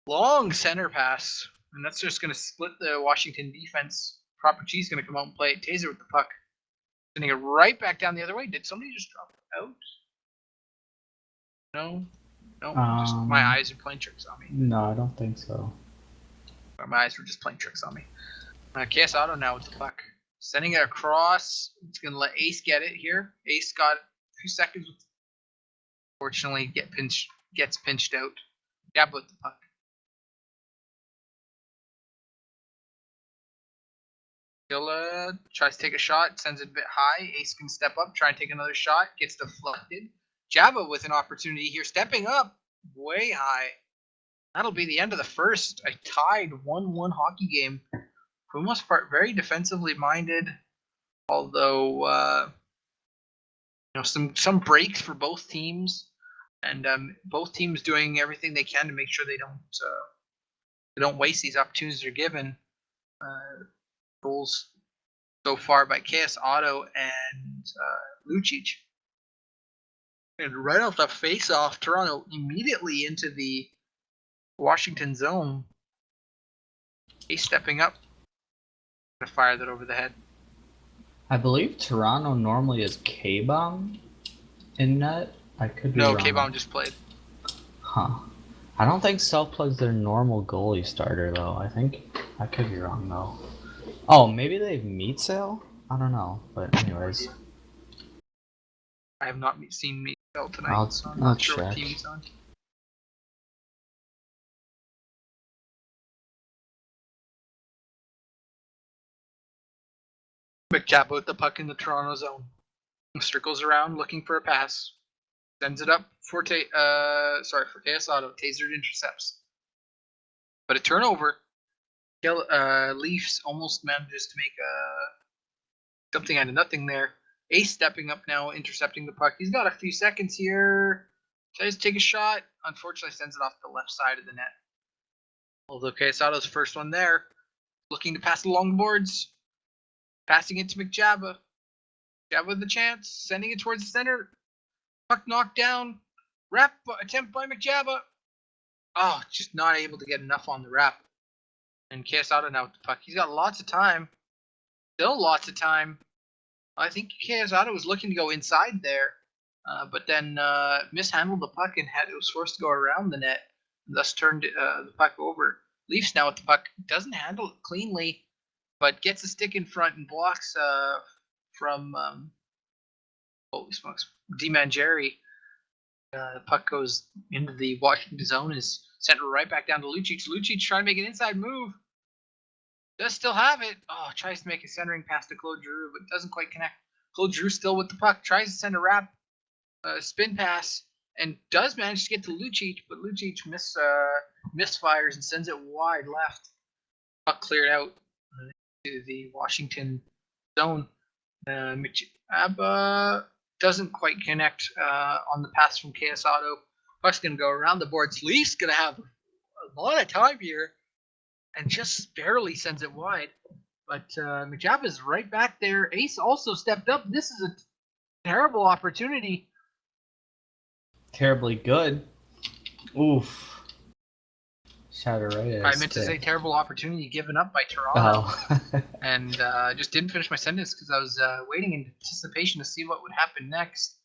Long center pass, and that's just going to split the Washington defense. Proper G's going to come out and play it. Taser with the puck. Sending it right back down the other way. Did somebody just drop it out? No? Just my eyes are playing tricks on me. No, I don't think so. My eyes were just playing tricks on me. KS Auto now with the puck. Sending it across. It's going to let Ace get it here. Ace got a few seconds. Fortunately, gets pinched out. Gab with the puck. Gilla tries to take a shot, sends it a bit high. Ace can step up, try and take another shot. Gets deflected. Jabba with an opportunity here, stepping up way high. That'll be the end of the first. A tied 1-1 hockey game. For the most part, very defensively minded. Although, some breaks for both teams, and both teams doing everything they can to make sure they don't waste these opportunities they're given. Goals so far by KS Auto and Lucic. And right off the face-off, Toronto immediately into the Washington zone. He's stepping up to fire that over the head. I believe Toronto normally is K-Bomb in net. I could be wrong. No, K-Bomb just played. Huh. I don't think Self Plug's their normal goalie starter, though. I could be wrong, though. Oh, maybe they have meat sale? I don't know. But anyways. I have not seen meat sale tonight, I'll so I'm not sure check. what team he's on. McJabo with the puck in the Toronto zone. Circles around looking for a pass. Sends it up for KS Auto. Taser intercepts. But a turnover. Leafs almost manages to make something out of nothing there. Ace stepping up now, intercepting the puck. He's got a few seconds here. Tries to take a shot. Unfortunately, sends it off the left side of the net. Although Quesado's first one there, looking to pass along the boards, passing it to McJabba. McJabba with the chance, sending it towards the center. Puck knocked down. Wrap attempt by McJabba. Oh, just not able to get enough on the wrap. And Quesado now with the puck. He's got lots of time. Still lots of time. I think Quesado was looking to go inside there, but then mishandled the puck and it was forced to go around the net, and thus turned the puck over. Leafs now with the puck, doesn't handle it cleanly, but gets a stick in front and blocks from holy smokes, DiMangieri. The puck goes into the Washington zone, is sent right back down to Lucic. Lucic trying to make an inside move. Does still have it. Oh, tries to make a centering pass to Claude Giroux, but doesn't quite connect. Claude Giroux still with the puck. Tries to send a wrap, spin pass, and does manage to get to Lucic, but Lucic misfires and sends it wide left. Puck cleared out to the Washington zone. McJabba doesn't quite connect on the pass from Quesado. Puck's going to go around the boards. Leafs going to have a lot of time here and just barely sends it wide. But McJabba is right back there. Ace also stepped up. This is a terrible opportunity. Terribly good. Oof. Shot it right at I meant to say terrible opportunity given up by Toronto. Oh. And just didn't finish my sentence because I was waiting in anticipation to see what would happen next.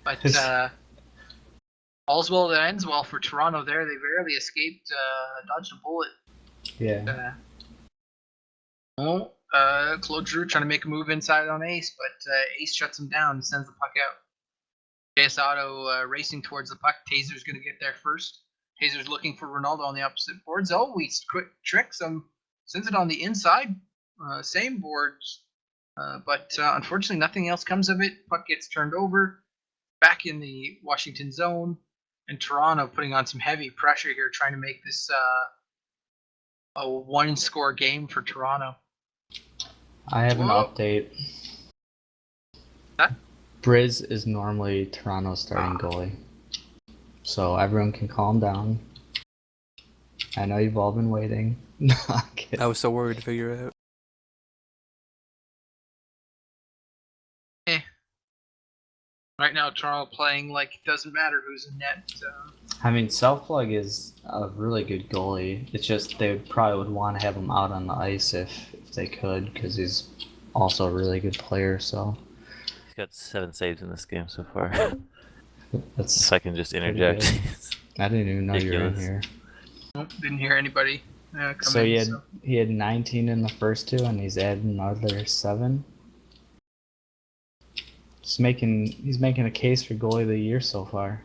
But all's well that ends well for Toronto there. They barely escaped, dodged a bullet. Yeah. Claude Giroux trying to make a move inside on Ace, but Ace shuts him down and sends the puck out. Quesado racing towards the puck. Taser's going to get there first. Taser's looking for Ronaldo on the opposite boards. Oh, he quick tricks him. Sends it on the inside. Same boards. But unfortunately, nothing else comes of it. Puck gets turned over. Back in the Washington zone. And Toronto putting on some heavy pressure here, trying to make this a one-score game for Toronto. I have an update. Huh? Briz is normally Toronto's starting goalie. So everyone can calm down. I know you've all been waiting. No, I'm kidding. I was so worried to figure it out. Right now, Toronto playing like it doesn't matter who's in net. I mean, Self-Plug is a really good goalie. It's just they probably would want to have him out on the ice if they could, because he's also a really good player. So he's got 7 saves in this game so far. that's. If I can just interject. I didn't even know you were in Ridiculous. here. Nope, didn't hear anybody come So in. he had 19 in the first 2, and he's added another 7. He's making a case for goalie of the year so far.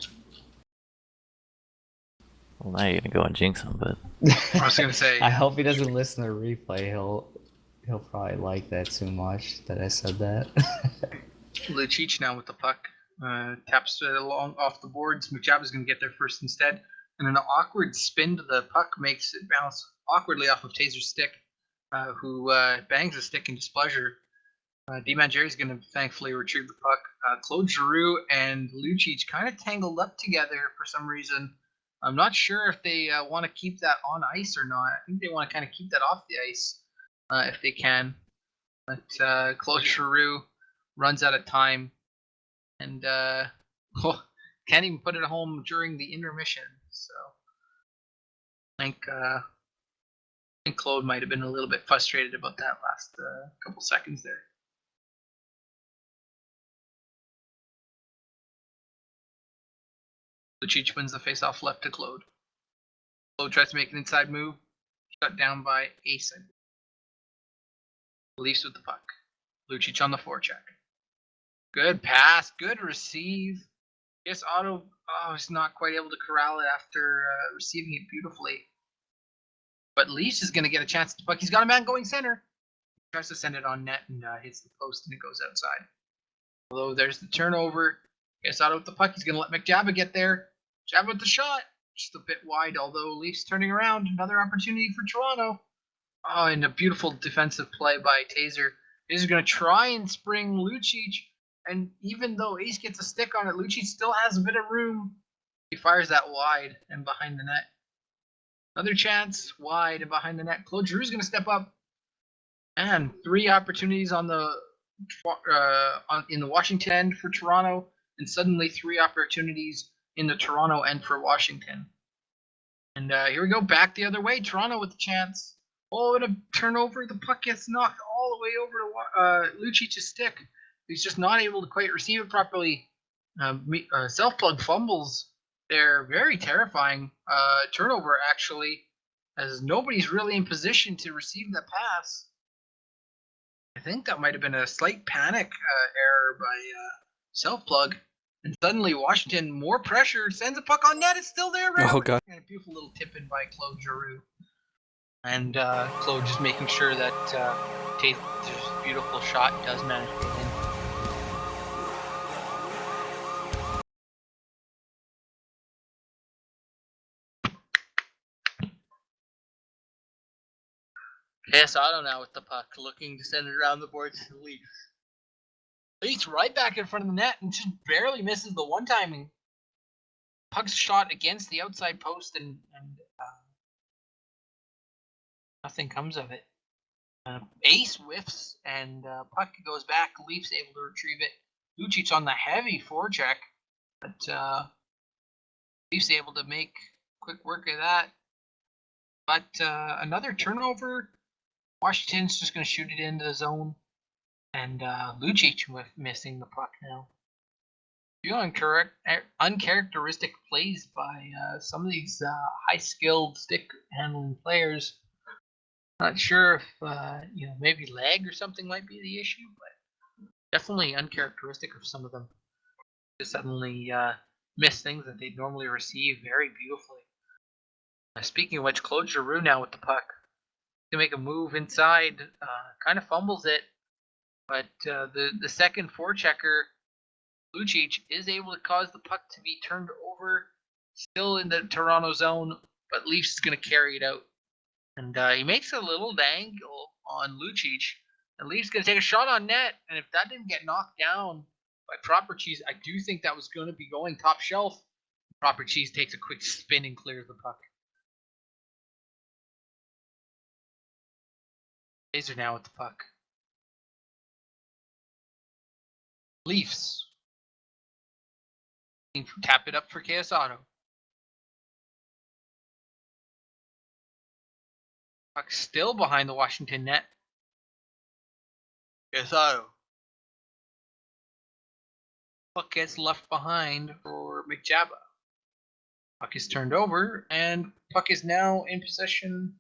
Well, now you're gonna go and jinx him, but I was gonna say. I hope he doesn't listen to the replay. He'll probably like that too much that I said that. Lucic now with the puck. Taps it along off the boards. McJabba's going to get there first instead. And an awkward spin to the puck makes it bounce awkwardly off of Taser's stick, who bangs the stick in displeasure. DiMangieri's going to thankfully retrieve the puck. Claude Giroux and Lucic kind of tangled up together for some reason. I'm not sure if they want to keep that on ice or not. I think they want to kind of keep that off the ice if they can. But Claude Giroux runs out of time and can't even put it home during the intermission. So I think Claude might have been a little bit frustrated about that last couple seconds there. Lucic wins the faceoff left to Claude. Claude tries to make an inside move, shut down by Ace. Leafs with the puck. Lucic on the forecheck. Good pass, good receive. Yes, Otto is not quite able to corral it after receiving it beautifully. But Leafs is going to get a chance to puck. He's got a man going center. He tries to send it on net and hits the post and it goes outside. Although there's the turnover. Yes, Otto with the puck. He's going to let McJabba get there. McJabba with the shot. Just a bit wide, although Leafs turning around. Another opportunity for Toronto. Oh, and a beautiful defensive play by Taser. Taser's going to try and spring Lucic. And even though Ace gets a stick on it, Lucic still has a bit of room. He fires that wide and behind the net. Another chance wide and behind the net. Claude Giroux's going to step up. And 3 opportunities on the in the Washington end for Toronto, and suddenly 3 opportunities in the Toronto end for Washington. And here we go, back the other way. Toronto with the chance. Oh, and a turnover. The puck gets knocked all the way over to Lucic's stick. He's just not able to quite receive it properly. Self-plug fumbles. They're very terrifying. Turnover, actually, as nobody's really in position to receive that pass. I think that might have been a slight panic error by Self-plug. And suddenly Washington, more pressure, sends a puck on net. It's still there. Right Oh, God. And a beautiful little tip in by Claude Giroux. And Claude just making sure that Taylor's beautiful shot does manage to get in. KS Auto now with the puck, looking to send it around the boards to Leafs. Leafs right back in front of the net and just barely misses the one-timing. Puck's shot against the outside post and nothing comes of it. Ace whiffs and puck goes back. Leafs able to retrieve it. Lucic on the heavy forecheck, but Leafs able to make quick work of that. But another turnover. Washington's just going to shoot it into the zone. And Lucic missing the puck now. Few uncharacteristic plays by some of these high-skilled stick-handling players. Not sure if maybe lag or something might be the issue, but definitely uncharacteristic of some of them. Just suddenly miss things that they'd normally receive very beautifully. Speaking of which, Claude Giroux now with the puck. To make a move inside, kind of fumbles it, but the second forechecker, Lucic, is able to cause the puck to be turned over, still in the Toronto zone, but Leafs is going to carry it out. And he makes a little dangle on Lucic, and Leafs going to take a shot on net, and if that didn't get knocked down by Proper Cheese, I do think that was going to be going top shelf. Proper Cheese takes a quick spin and clears the puck. Laser now with the puck. Leafs. Tap it up for KS Auto. Puck still behind the Washington net. KS Auto. Puck gets left behind for McJabba. Puck is turned over, and puck is now in possession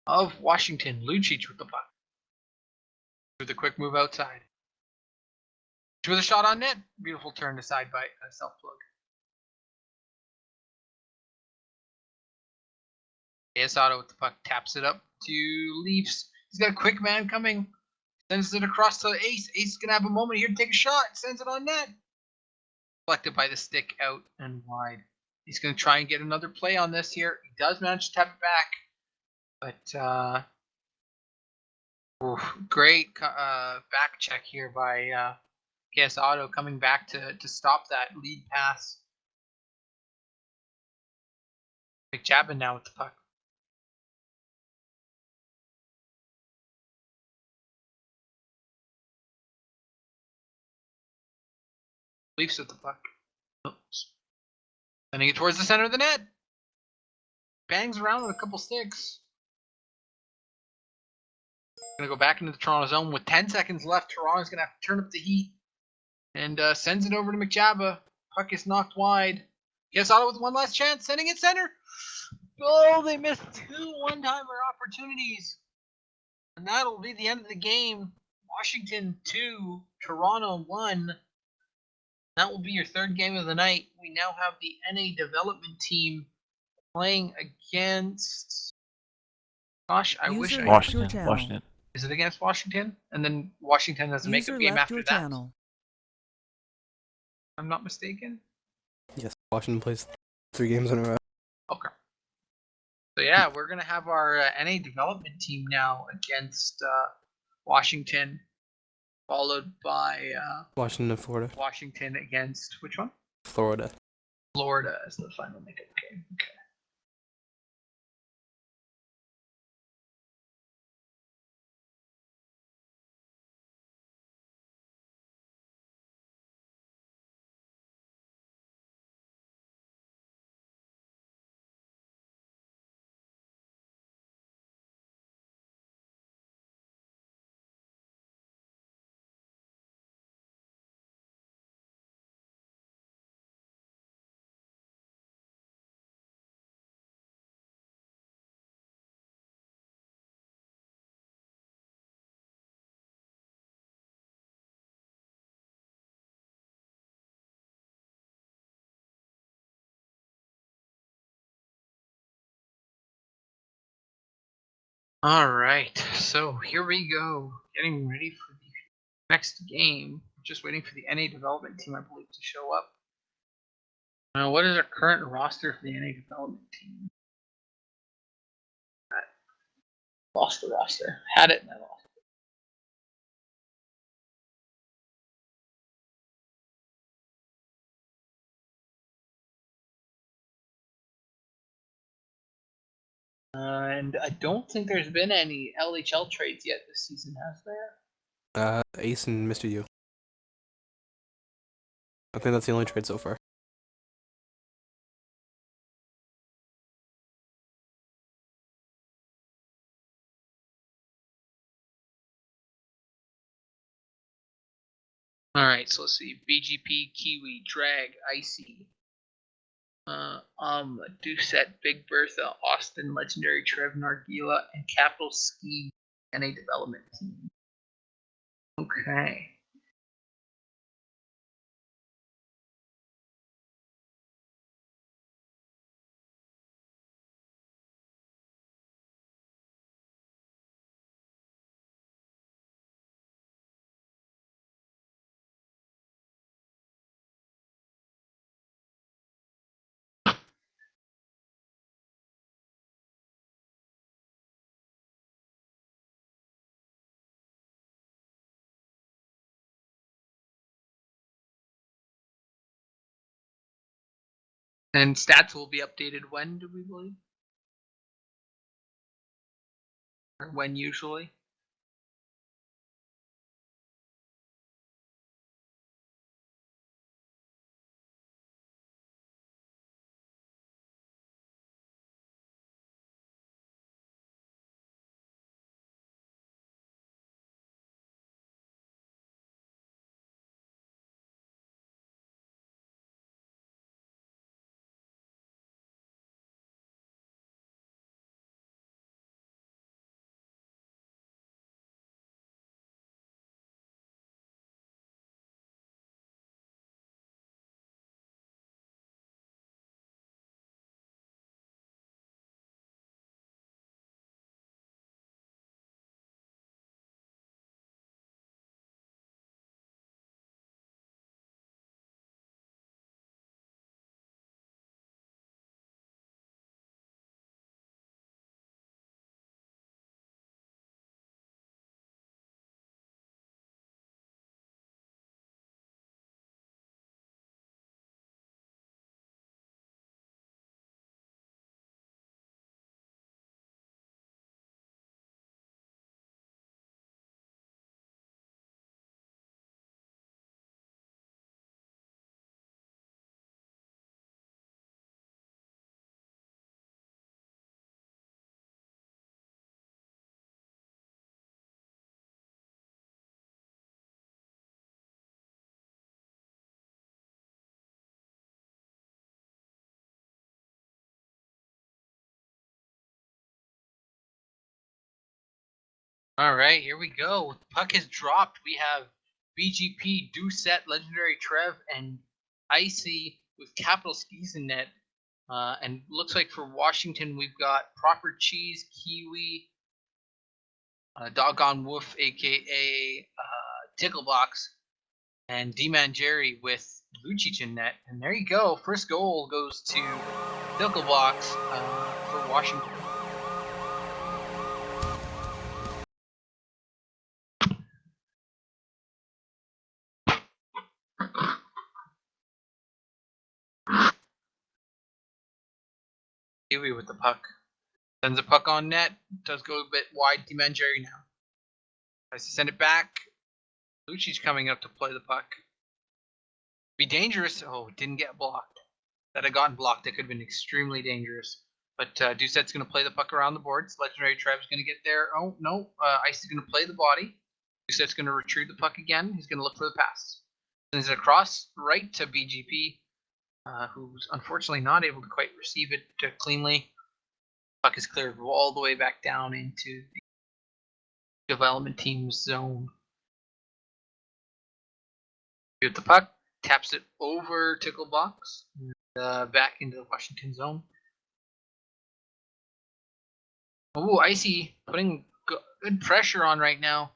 of Washington. Lucic with the puck. With a quick move outside. With a shot on net. Beautiful turn aside by Self-plug. KS Auto with the puck. Taps it up to Leafs. He's got a quick man coming. Sends it across to Ace. Ace is going to have a moment here to take a shot. Sends it on net. Deflected by the stick out and wide. He's going to try and get another play on this here. He does manage to tap it back. But great back check here by KS Auto coming back to stop that lead pass. McJabin now with the puck. Leafs with the puck. Oops. Sending it towards the center of the net. Bangs around with a couple sticks. Going to go back into the Toronto zone with 10 seconds left. Toronto's going to have to turn up the heat. And sends it over to McJabba. Puck is knocked wide. KS Auto with one last chance. Sending it center. Oh, they missed 2 one-timer opportunities. And that'll be the end of the game. Washington 2, Toronto 1. That will be your third game of the night. We now have the NA development team playing against... Gosh, I wish I... Washington. Is it against Washington? And then Washington has a makeup game after that. I'm not mistaken. Yes, Washington plays 3 games in a row. Okay. So yeah, we're gonna have our NA development team now against Washington, followed by Washington and Florida. Washington against which one? Florida. Florida as the final makeup game. Okay. All right, so here we go, getting ready for the next game. Just waiting for the NA development team, I believe, to show up. What is our current roster for the NA development team? Lost the roster. Had it and I lost it. And I don't think there's been any LHL trades yet this season, has there? Ace and Mr. U. I think that's the only trade so far. Alright, so let's see. BGP, Kiwi, Drag, Icy. Doucette, Big Bertha, Austin, Legendary, Trev, Nargila, and Capital Ski NA development team. Okay. And stats will be updated when, do we believe? Or when usually? Alright, here we go. The puck has dropped. We have BGP, Doucette, Legendary Trev, and Icy with Capital Skis in net. And looks like for Washington, we've got Proper Cheese, Kiwi, Doggone Wolf, aka Ticklebox, and D-Man Jerry with Lucic in net. And there you go. First goal goes to Ticklebox for Washington. Kiwi with the puck. Sends the puck on net. Does go a bit wide. D-Man Jerry now. Tries to send it back. Lucci's coming up to play the puck. Be dangerous. Oh, didn't get blocked. That had gotten blocked, it could have been extremely dangerous. But Doucette's going to play the puck around the boards. Legendary Trev's going to get there. Oh, no. Ice is going to play the body. Doucette's going to retrieve the puck again. He's going to look for the pass. Sends it across right to BGP, who's unfortunately not able to quite receive it cleanly. Puck is cleared all the way back down into the development team's zone. With the puck, taps it over Ticklebox, back into the Washington zone. Oh, Icy putting good pressure on right now.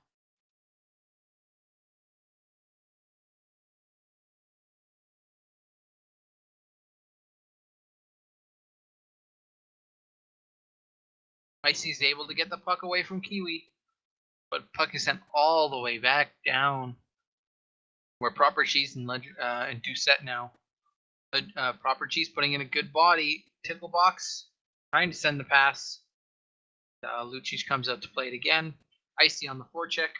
Icy's able to get the puck away from Kiwi, but puck is sent all the way back down. Where Proper Cheese and Doucette now. Proper Cheese putting in a good body. Tickle box trying to send the pass. Lucic comes out to play it again. Icy on the forecheck.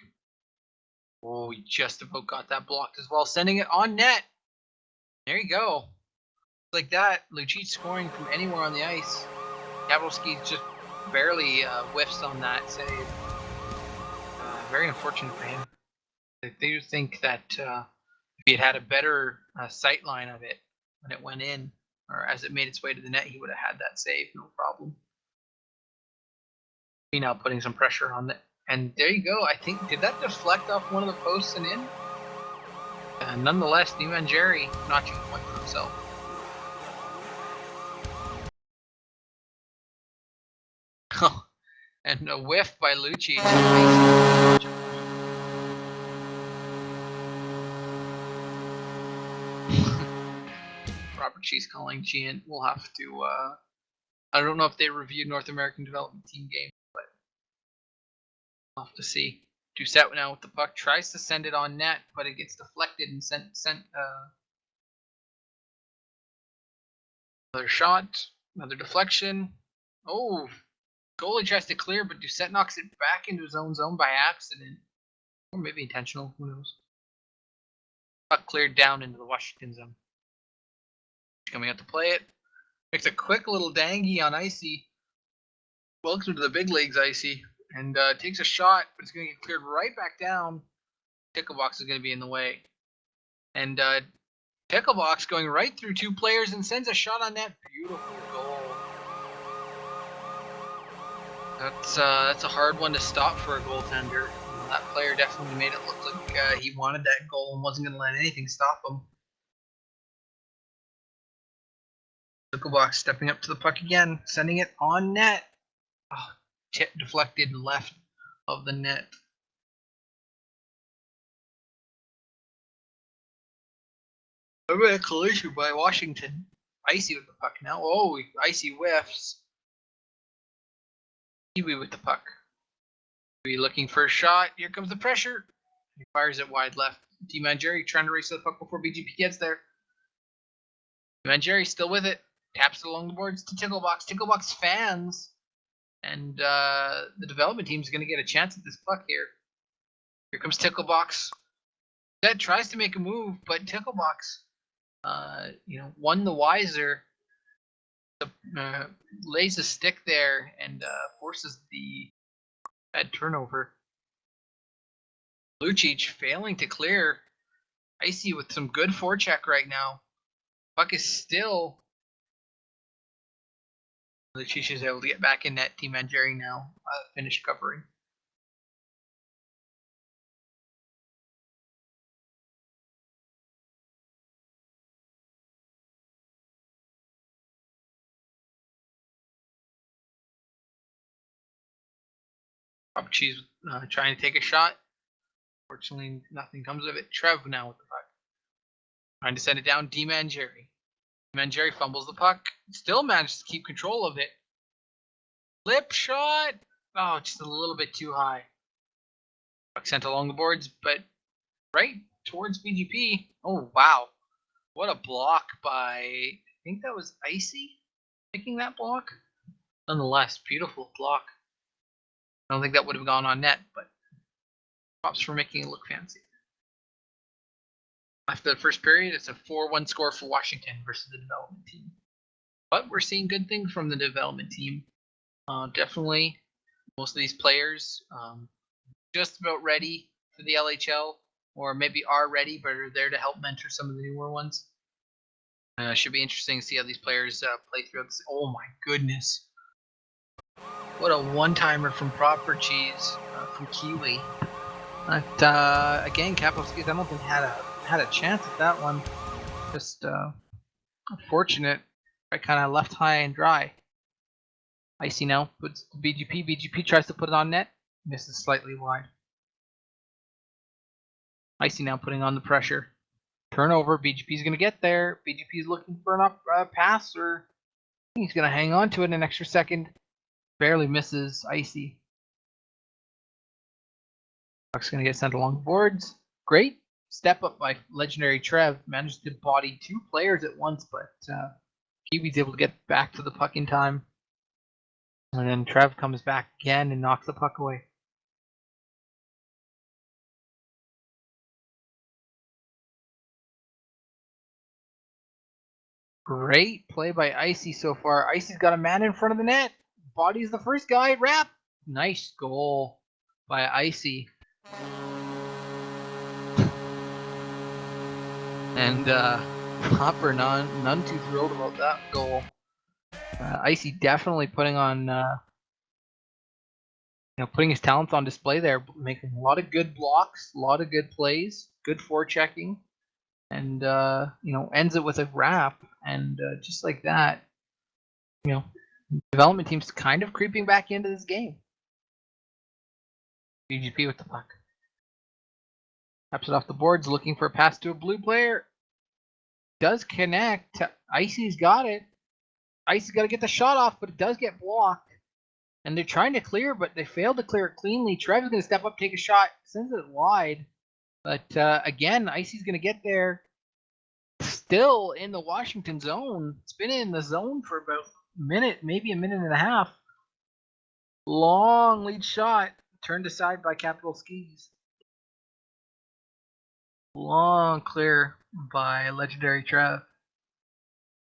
Oh, he just about got that blocked as well. Sending it on net. There you go. Like that, Lucic scoring from anywhere on the ice. Gavrowski just barely whiffs on that save. Very unfortunate for him. I do think that if he had had a better sight line of it when it went in, or as it made its way to the net, he would have had that save, no problem. Now putting some pressure on it. And there you go. I think, did that deflect off one of the posts and in? Nonetheless, Jerry notching a point for himself. And a whiff by Lucic. Robert Cheese calling Gian. We'll have to. I don't know if they reviewed North American Development Team game, but we'll have to see. Doucette now with the puck tries to send it on net, but it gets deflected and sent. Another shot, another deflection. Oh, goalie tries to clear, but Doucette knocks it back into his own zone by accident, or maybe intentional. Who knows? Puck cleared down into the Washington zone. Coming out to play it. Makes a quick little dangy on Icy. Welcome to the big leagues, Icy. And takes a shot, but it's going to get cleared right back down. Ticklebox is going to be in the way. And Ticklebox going right through two players and sends a shot on net. Beautiful goal. That's a hard one to stop for a goaltender. That player definitely made it look like he wanted that goal and wasn't going to let anything stop him. Ticklebox stepping up to the puck again, sending it on net. Oh, tip deflected left of the net. A bit of collision by Washington. Icy with the puck now. Oh, Icy whiffs. Kiwi with the puck. Kiwi looking for a shot. Here comes the pressure. He fires it wide left. D-Manjeri trying to race to the puck before BGP gets there. D-Manjeri still with it. Taps it along the boards to Ticklebox. Ticklebox fans. And the development team is going to get a chance at this puck here. Here comes Ticklebox. That tries to make a move, but Ticklebox, won the wiser. Lays a stick there and forces the bad turnover. Lucic failing to clear. Icy with some good forecheck right now. Puck is still. Lucic is able to get back in net. Team Jerry now finished covering. Rob Cheese trying to take a shot. Fortunately, nothing comes of it. Trev now with the puck. Trying to send it down. D-Manjeri. D-Manjeri fumbles the puck. Still manages to keep control of it. Lip shot. Oh, just a little bit too high. Puck sent along the boards, but right towards BGP. Oh, wow. What a block by, I think that was Icy making that block. Nonetheless, beautiful block. I don't think that would have gone on net, but props for making it look fancy. After the first period, it's a 4-1 score for Washington versus the development team. But we're seeing good things from the development team. Definitely, most of these players just about ready for the LHL, or maybe are ready but are there to help mentor some of the newer ones. Should be interesting to see how these players play throughout this. Oh my goodness. What a one-timer from Proper Cheese from Kiwi. But again, Kapowski's I don't think had a chance at that one. Just unfortunate. I kind of left high and dry. Icy now puts the BGP. BGP tries to put it on net. Misses slightly wide. Icy now putting on the pressure. Turnover. BGP's going to get there. BGP's looking for an up pass, or he's going to hang on to it an extra second. Barely misses Icy. Puck's going to get sent along the boards. Great step up by legendary Trev. Managed to body 2 players at once, but Kiwi's able to get back to the puck in time. And then Trev comes back again and knocks the puck away. Great play by Icy so far. Icy's got a man in front of the net. Bodies the first guy. Wrap. Nice goal by Icy. And Hopper none too thrilled about that goal. Icy definitely putting on, putting his talents on display there, making a lot of good blocks, a lot of good plays, good forechecking, and ends it with a wrap. And just like that, development team's kind of creeping back into this game. BGP with the puck. Taps it off the boards, looking for a pass to a blue player. Does connect. Icy's got it. Icy's got to get the shot off, but it does get blocked. And they're trying to clear, but they failed to clear it cleanly. Trevor's going to step up, take a shot, sends it wide. But again, Icy's going to get there. Still in the Washington zone. It's been in the zone for about a minute, maybe a minute and a half. Long lead shot, turned aside by Capital Skis. Long clear by legendary Trev.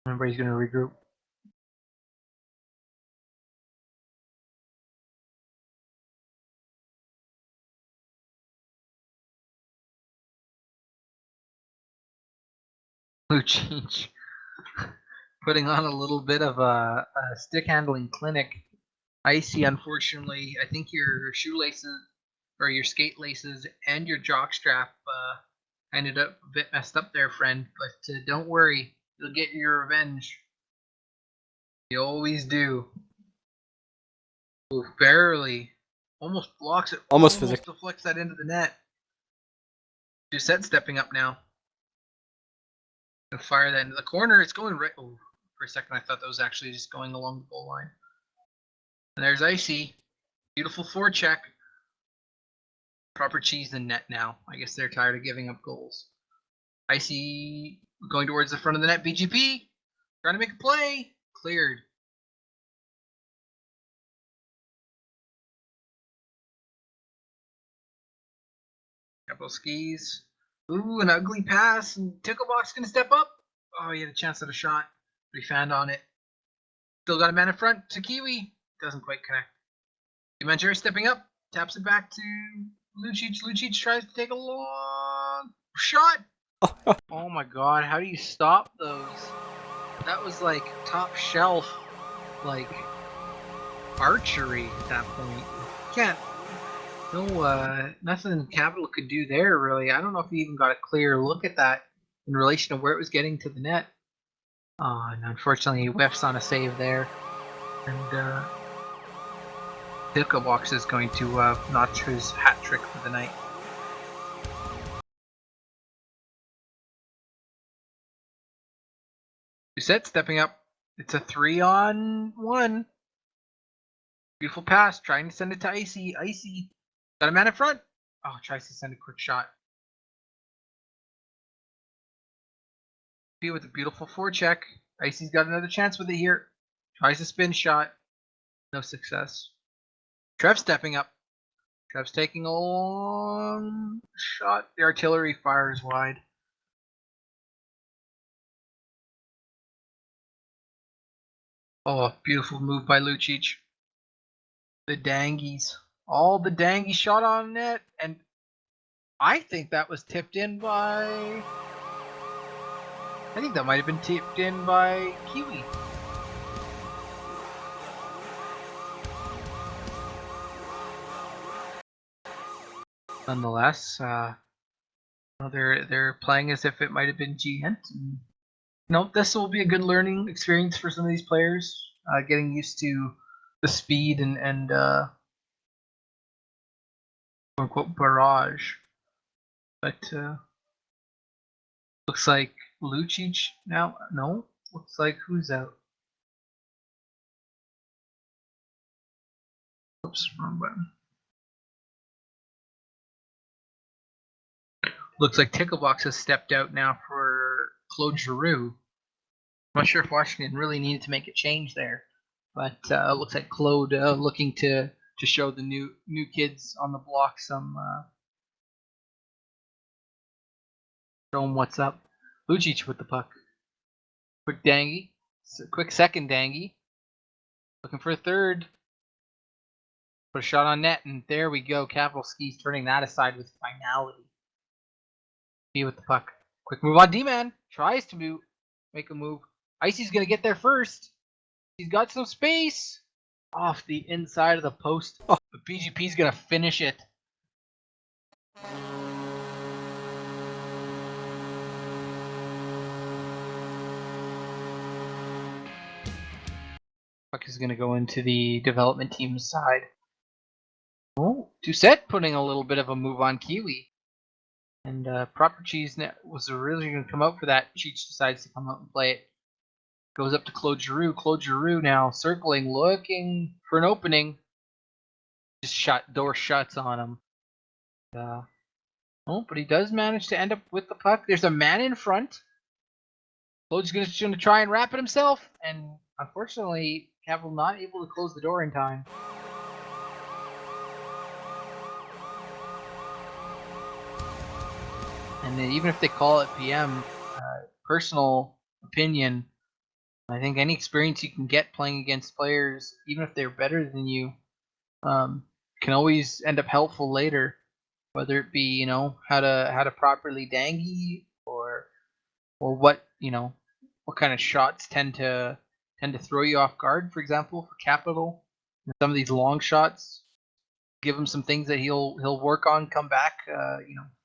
Remember, he's going to regroup. Lucic putting on a little bit of a stick handling clinic. Icy, unfortunately, I think your shoelaces or your skate laces and your jock strap ended up a bit messed up there, friend. But don't worry, you'll get your revenge. You always do. Ooh, barely. Almost blocks it. Almost physical. Deflects that into the net. Doucette stepping up now. Gonna fire that into the corner. It's going right. Oh, for a second I thought that was actually just going along the goal line. And there's Icy. Beautiful forecheck. Proper cheese in net now. I guess they're tired of giving up goals. Icy going towards the front of the net. BGP trying to make a play. Cleared. Capital Skis. Ooh, an ugly pass, and Ticklebox gonna step up. Oh, he had a chance at a shot, but he found on it. Still got a man in front to Kiwi. Doesn't quite connect. Dimanjeri stepping up, taps it back to Lucic. Lucic tries to take a long shot. Oh my god, how do you stop those? That was like top shelf, like archery at that point. Can't. No, nothing Capital could do there, really. I don't know if he even got a clear look at that in relation to where it was getting to the net. And unfortunately, he whiffs on a save there. And Ticklebox is going to notch his hat trick for the night. Doucette stepping up. It's a 3-on-1. Beautiful pass, trying to send it to Icy. Icy got a man in front. Oh, tries to send a quick shot. With a beautiful forecheck. Icy's got another chance with it here. Tries a spin shot. No success. Trev stepping up. Trev's taking a long shot. The artillery fires wide. Oh, beautiful move by Lucic. The Dangies. All the Dangies shot on net, and I think that was tipped in by... I think that might have been tipped in by Kiwi. Nonetheless, they're playing as if it might have been Gent. No, this will be a good learning experience for some of these players, getting used to the speed and quote unquote barrage. But looks like Lucic now. No, looks like who's out? Oops, wrong button. Looks like Ticklebox has stepped out now for Claude Giroux. I'm not sure if Washington really needed to make a change there, but looks like Claude looking to show the new kids on the block some show them what's up. Lucic with the puck. Quick dangy. Quick second dangy. Looking for a third. Put a shot on net, and there we go. Capital Skis turning that aside with finality. Be with the puck. Quick move on D-Man. Tries to make a move. Icy's going to get there first. He's got some space. Off the inside of the post. Oh. But BGP's going to finish it. Puck is going to go into the development team's side. Oh, Doucette putting a little bit of a move on Kiwi. And Proper Cheese was originally going to come out for that. Cheech decides to come out and play it. Goes up to Claude Giroux. Claude Giroux now circling, looking for an opening. Just door shuts on him. Oh, but he does manage to end up with the puck. There's a man in front. Claude's going to try and wrap it himself. And unfortunately, Capital not able to close the door in time. And even if they call it PM, personal opinion, I think any experience you can get playing against players, even if they're better than you, can always end up helpful later. Whether it be how to properly dangy or what what kind of shots tend to throw you off guard. For example, for Capital, some of these long shots, give him some things that he'll work on, come back,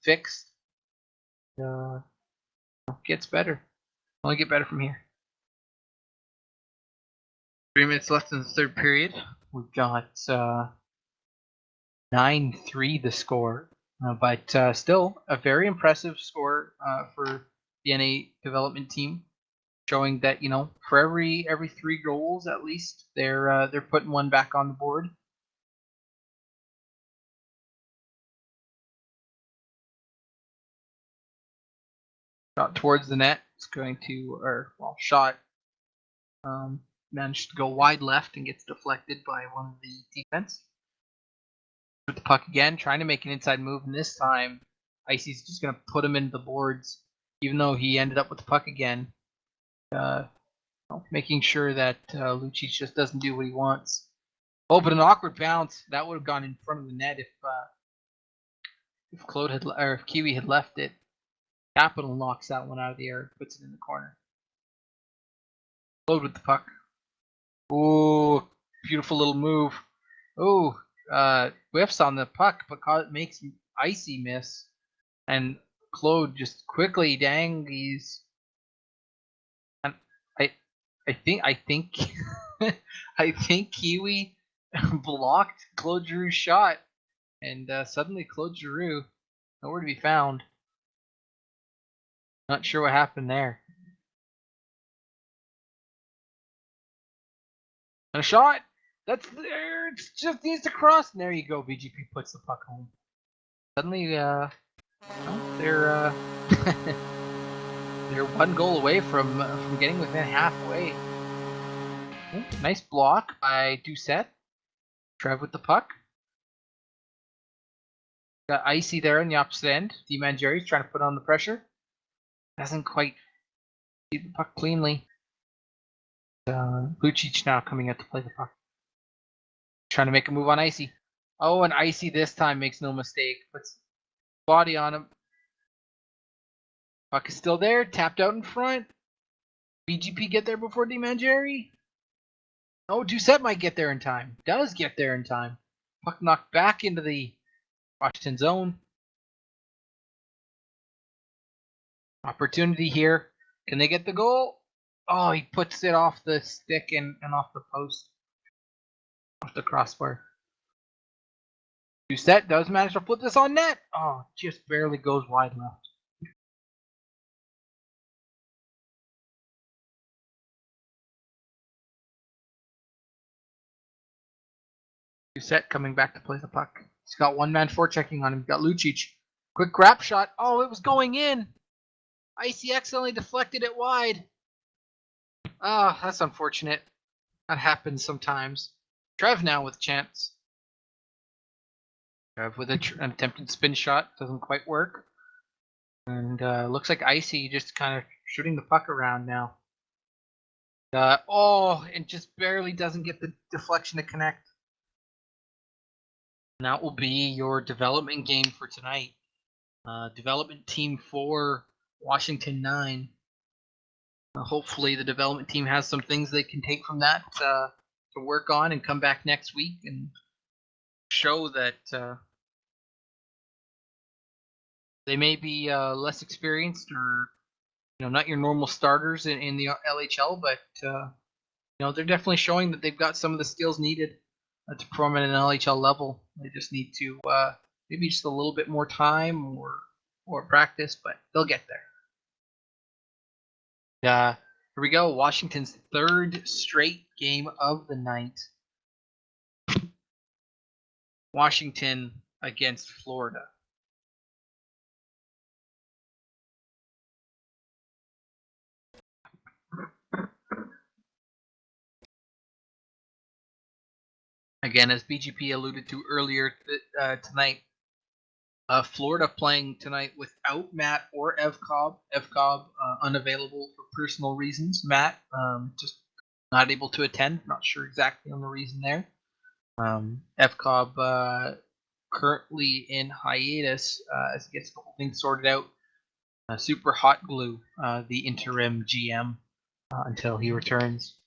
fixed. Gets better. Only get better from here. 3 minutes left in the third period. We've got 9-3 the score, but still a very impressive score for the NA development team, showing that for every 3 goals at least they're putting one back on the board. Shot towards the net. It's going to, shot managed to go wide left and gets deflected by one of the defense. With the puck again, trying to make an inside move, and this time Icy's just going to put him into the boards, even though he ended up with the puck again. Making sure that Lucic just doesn't do what he wants. Oh, but an awkward bounce. That would have gone in front of the net if Claude had or if Kiwi had left it. Capital knocks that one out of the air, puts it in the corner. Claude with the puck. Ooh, beautiful little move. Ooh, whiffs on the puck, but makes Icy miss, and Claude just quickly dangies. And I think I think Kiwi blocked Claude Giroux's shot, and suddenly Claude Giroux nowhere to be found. Not sure what happened there. And a shot. That's there. It just needs to cross. And there you go. BGP puts the puck home. Suddenly, they're they're one goal away from getting within halfway. Ooh, nice block by Doucette. Trev with the puck. Got Icy there on the opposite end. D-Man Jerry's trying to put on the pressure. Doesn't quite see the puck cleanly. Lucic now coming out to play the puck. Trying to make a move on Icy. Oh, and Icy this time makes no mistake. Puts body on him. Puck is still there. Tapped out in front. BGP get there before D-Man Jerry? Oh, Doucette might get there in time. Does get there in time. Puck knocked back into the Washington zone. Opportunity here. Can they get the goal? Oh, he puts it off the stick and off the post. off the crossbar. Doucette does manage to flip this on net. Oh, just barely goes wide left. Doucette coming back to play the puck. He's got one man forechecking on him. He's got Lucic. Quick grab shot. Oh, it was going in. Icy accidentally deflected it wide. Ah, that's unfortunate. That happens sometimes. Trev now with a chance. Trev with an attempted spin shot. Doesn't quite work. And looks like Icy just kind of shooting the puck around now. And just barely doesn't get the deflection to connect. And that will be your development game for tonight. Development team 4, Washington 9. Hopefully the development team has some things they can take from that to work on and come back next week and show that they may be less experienced or not your normal starters in the LHL, but they're definitely showing that they've got some of the skills needed to perform at an LHL level. They just need to maybe just a little bit more time or practice, but they'll get there. Here we go. Washington's third straight game of the night. Washington against Florida. Again, as BGP alluded to earlier tonight, Florida playing tonight without Matt or Ev Cobb. Ev Cobb unavailable for personal reasons. Matt just not able to attend. Not sure exactly on the reason there. Ev Cobb currently in hiatus as he gets the whole thing sorted out. Super Hot Glue, the interim GM, until he returns.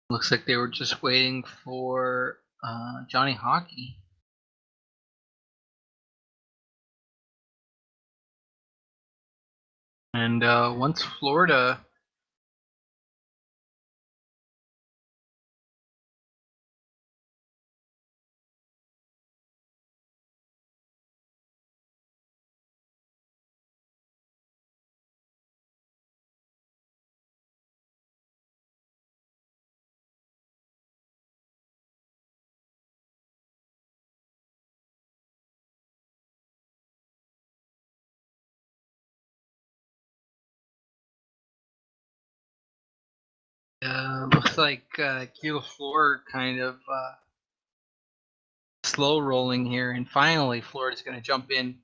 Looks like they were just waiting for Johnny Hockey. And once Florida looks like Kilo Floor kind of slow rolling here, and finally Florida's going to jump in,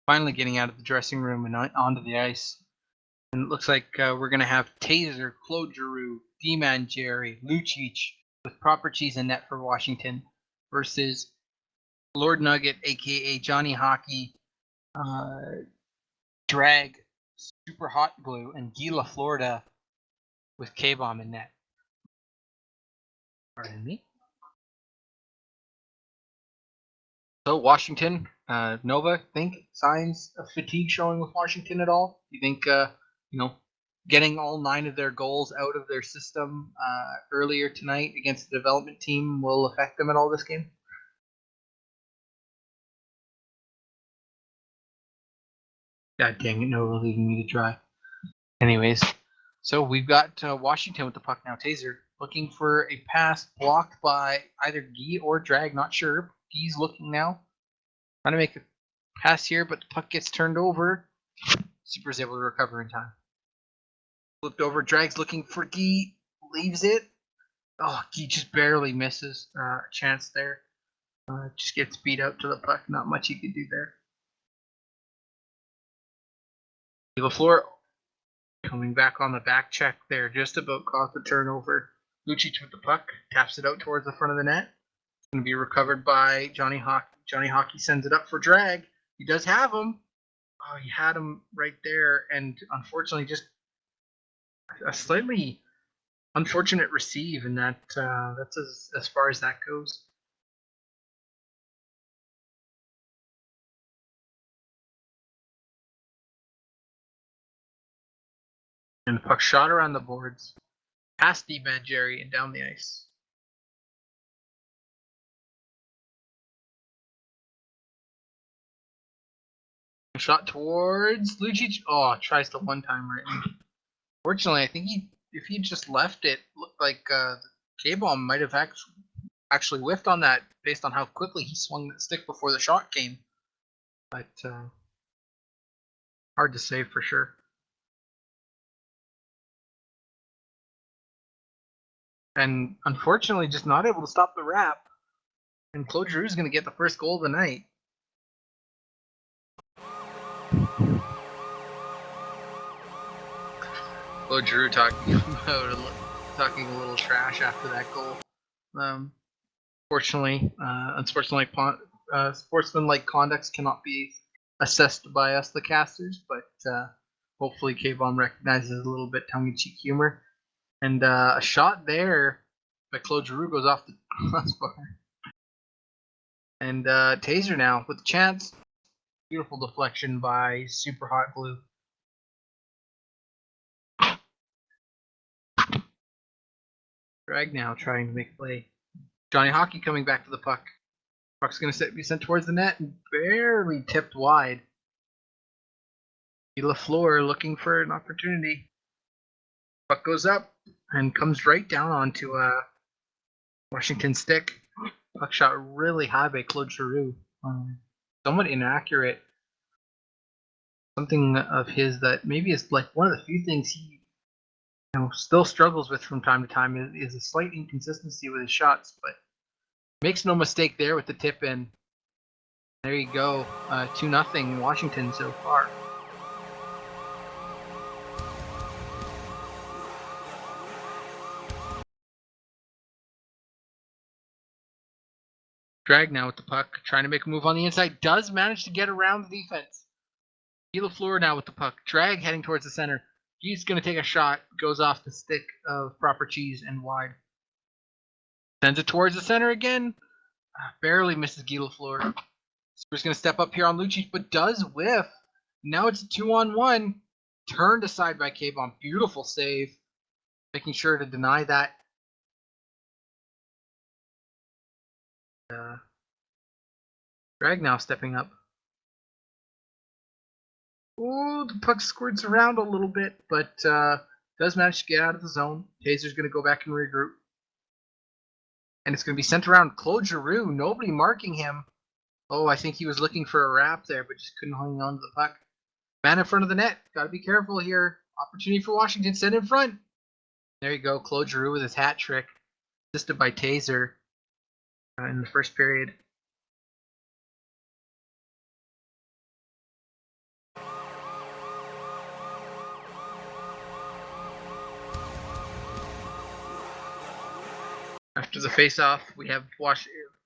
finally getting out of the dressing room and onto the ice. And it looks like we're going to have Taser, Claude Giroux, D-Man Jerry, Lucic with proper cheese and net for Washington versus Lord Nugget, aka Johnny Hockey, Drag, Super Hot Glue, and Gila Florida with K-Bomb in net. Pardon me. So Washington, Nova, think signs of fatigue showing with Washington at all? You think getting all 9 of their goals out of their system earlier tonight against the development team will affect them at all this game? God dang it, Nova leaving me to dry. Anyways, so we've got Washington with the puck now. Taser looking for a pass blocked by either Gee or Drag, not sure. Gee's looking now. Trying to make a pass here, but the puck gets turned over. Super's able to recover in time. Flipped over, Drag's looking for Gee, leaves it. Oh, Gee just barely misses a chance there. Just gets beat out to the puck. Not much he could do there. LaFleur coming back on the back check there, just about caused the turnover. Lucic with the puck, taps it out towards the front of the net. It's going to be recovered by Johnny Hockey. Johnny Hockey sends it up for drag. He does have him. Oh, he had him right there, and unfortunately, just a slightly unfortunate receive, and that's as far as that goes. And the puck shot around the boards, past D-man Jerry, and down the ice. Shot towards Lucic. Oh, tries to one-timer it. Fortunately, I think if he just left it, looked like K-Bomb might have actually whiffed on that based on how quickly he swung the stick before the shot came. But hard to say for sure. And unfortunately, just not able to stop the wrap. And Claude Giroux is going to get the first goal of the night. Claude Giroux talking a little trash after that goal. Unfortunately, sportsmanlike conducts cannot be assessed by us, the casters, but hopefully K-Bomb recognizes a little bit tongue-in-cheek humor. And a shot there by Claude Giroux goes off the crossbar. And Taser now with a chance. Beautiful deflection by Super Hot Glue. Drag now trying to make a play. Johnny Hockey coming back to the puck. Puck's going to be sent towards the net and barely tipped wide. LaFleur looking for an opportunity. Puck goes up and comes right down onto Washington stick. Puck shot really high by Claude Giroux. Somewhat inaccurate. Something of his that maybe is like one of the few things he still struggles with from time to time is a slight inconsistency with his shots, but makes no mistake there with the tip in. There you go, 2-0 Washington so far. Drag now with the puck, trying to make a move on the inside, does manage to get around the defense. LaFleur now with the puck, drag heading towards the center. He's going to take a shot, goes off the stick of Proper Cheese and wide. Sends it towards the center again. Barely misses Guy Lafleur. Super's going to step up here on Lucic, but does whiff. Now it's a 2-on-1. Turned aside by K-Bomb. Beautiful save. Making sure to deny that. Drag now stepping up. Oh, the puck squirts around a little bit, but does manage to get out of the zone. Taser's going to go back and regroup. And it's going to be sent around Claude Giroux. Nobody marking him. Oh, I think he was looking for a wrap there, but just couldn't hang on to the puck. Man in front of the net. Got to be careful here. Opportunity for Washington. Sent in front. There you go. Claude Giroux with his hat trick. Assisted by Taser in the first period. After the face-off, we have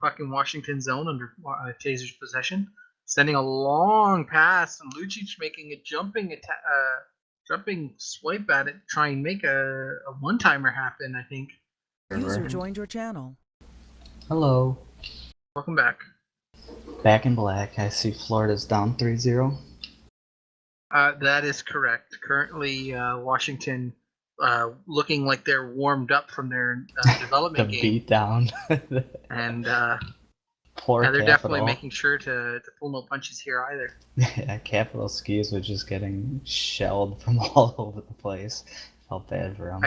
puck in Washington zone under Taser's possession, sending a long pass, and Lucic making a jumping swipe at it, try and make a one-timer happen. I think. User joined your channel. Hello. Welcome back. Back in black. I see Florida's down 3-0. That is correct. Currently, Washington. Looking like they're warmed up from their development the game. beat down. And Poor they're Capital. definitely making sure to pull no punches here either. Yeah, Capital skis was just getting shelled from all over the place. Felt bad for them.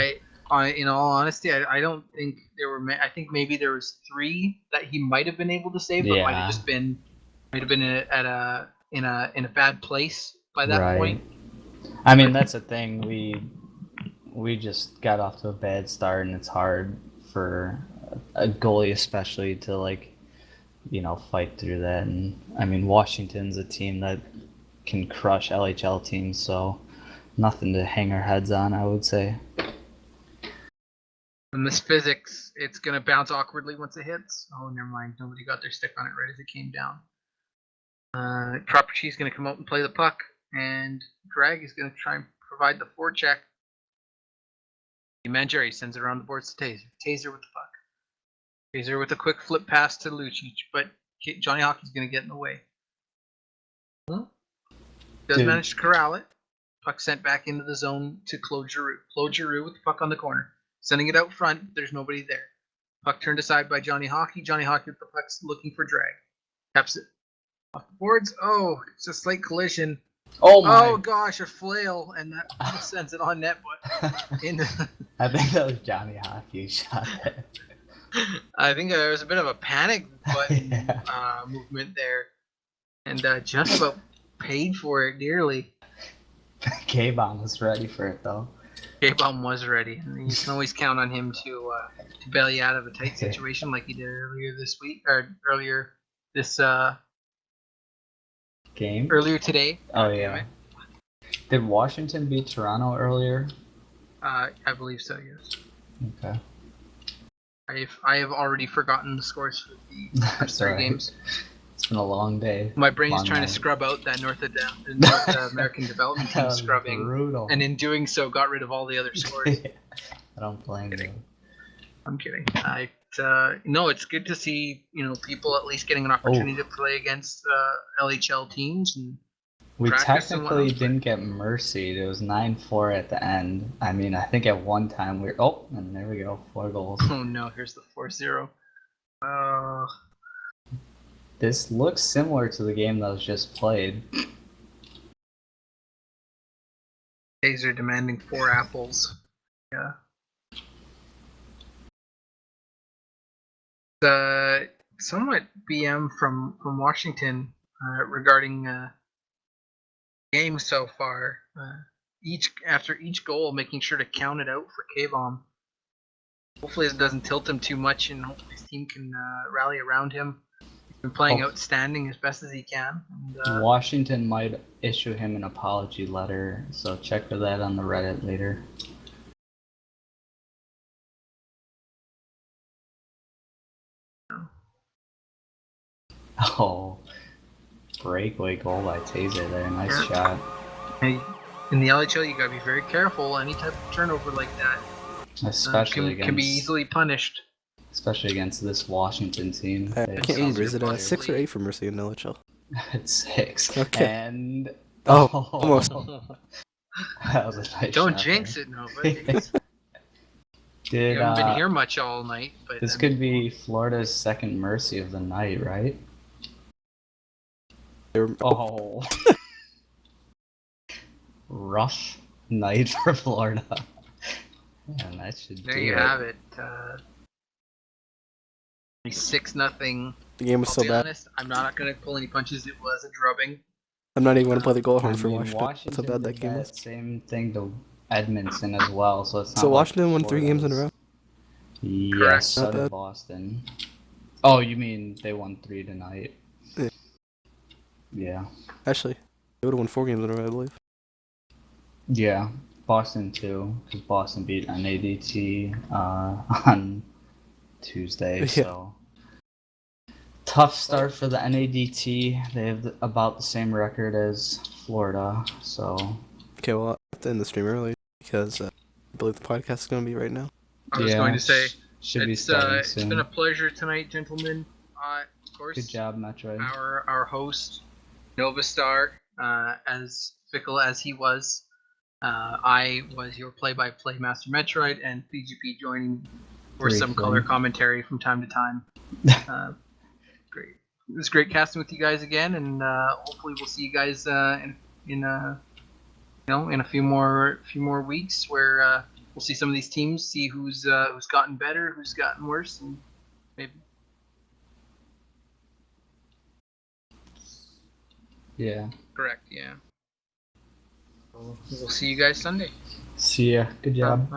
In all honesty, I don't think there were. I think maybe there was 3 that he might have been able to save, but might have been in a bad place by that point. I mean, that's the thing. We just got off to a bad start, and it's hard for a goalie especially to fight through that. And I mean, Washington's a team that can crush LHL teams, so nothing to hang our heads on, I would say. In this physics, it's gonna bounce awkwardly once it hits. Oh, never mind. Nobody got their stick on it right as it came down. Property is gonna come out and play the puck, and Greg is gonna try and provide the forecheck. Manjari sends it around the boards to Taser. Taser with the puck. Taser with a quick flip pass to Lucic, but Johnny Hockey's gonna get in the way. Does manage to corral it. Puck sent back into the zone to Claude Giroux. Claude Giroux with the puck on the corner. Sending it out front, there's nobody there. Puck turned aside by Johnny Hockey. Johnny Hockey with the puck looking for drag. Taps it off the boards. Oh, it's a slight collision. Oh gosh, a flail, and that sends it on net. But I think that was Johnny Hockey who shot it. I think there was a bit of a panic button movement there, and just about paid for it dearly. K-Bomb was ready for it though. K-Bomb was ready. You can always count on him to bail you out of a tight situation like he did earlier this week, or earlier this game. Earlier today. Oh yeah. Did Washington beat Toronto earlier? I believe so. Yes. Okay. I have already forgotten the scores for the first three games. It's been a long day. My brain's trying to scrub out that North American Development Team scrubbing, brutal. And in doing so, got rid of all the other scores. I don't blame you. I'm kidding. No, it's good to see people at least getting an opportunity to play against LHL teams. And we technically didn't get mercied. It was 9-4 at the end. I mean, I think at one time we were... and there we go, 4 goals. Oh no, here's the 4-0. This looks similar to the game that was just played. Taser demanding 4 apples. Yeah. The somewhat BM from Washington regarding game so far. After each goal, making sure to count it out for K-Bomb. Hopefully it doesn't tilt him too much, and hopefully his team can rally around him. He's been playing outstanding as best as he can. And, Washington might issue him an apology letter, so check for that on the Reddit later. Oh, breakaway goal by Taser there. Nice shot. Hey, in the LHL, you gotta be very careful. Any type of turnover like that, especially can be easily punished. Especially against this Washington team. I can't remember. Is it 6 or 8 for Mercy in LHL? It's 6. Okay. And almost. That was a nice Don't shot jinx there. it, nobody. You haven't been here much all night, but this could be Florida's second mercy of the night, right? Oh. Rough night for Florida. And that should there you have it. 6-0. The game was so bad. Honest, I'm not gonna pull any punches. It was a drubbing. I'm not even gonna play the goal horn for Washington. Washington. That's how bad that game was. Same thing to Edmonton as well. So it's not so Washington won 3 games in a row. Yes, so did Boston. Oh, you mean they won 3 tonight? Yeah. Actually, they would have won 4 games in a row, I believe. Yeah, Boston too, because Boston beat NADT on Tuesday. Yeah. So tough start for the NADT. They have about the same record as Florida. So okay, well, I have to end the stream early because I believe the podcast is going to be right now. I was going to say should be starting it's soon. been a pleasure tonight, gentlemen. Of course, Good job, Metroid. Our host, Novastar, as fickle as he was, I was your play-by-play Master Metroid, and PGP joining for some color commentary from time to time. Great. It was great casting with you guys again, and hopefully we'll see you guys in a few more weeks where we'll see some of these teams, see who's gotten better, who's gotten worse, and maybe. Yeah. Correct. Yeah. We'll see you guys Sunday. See ya. Good job.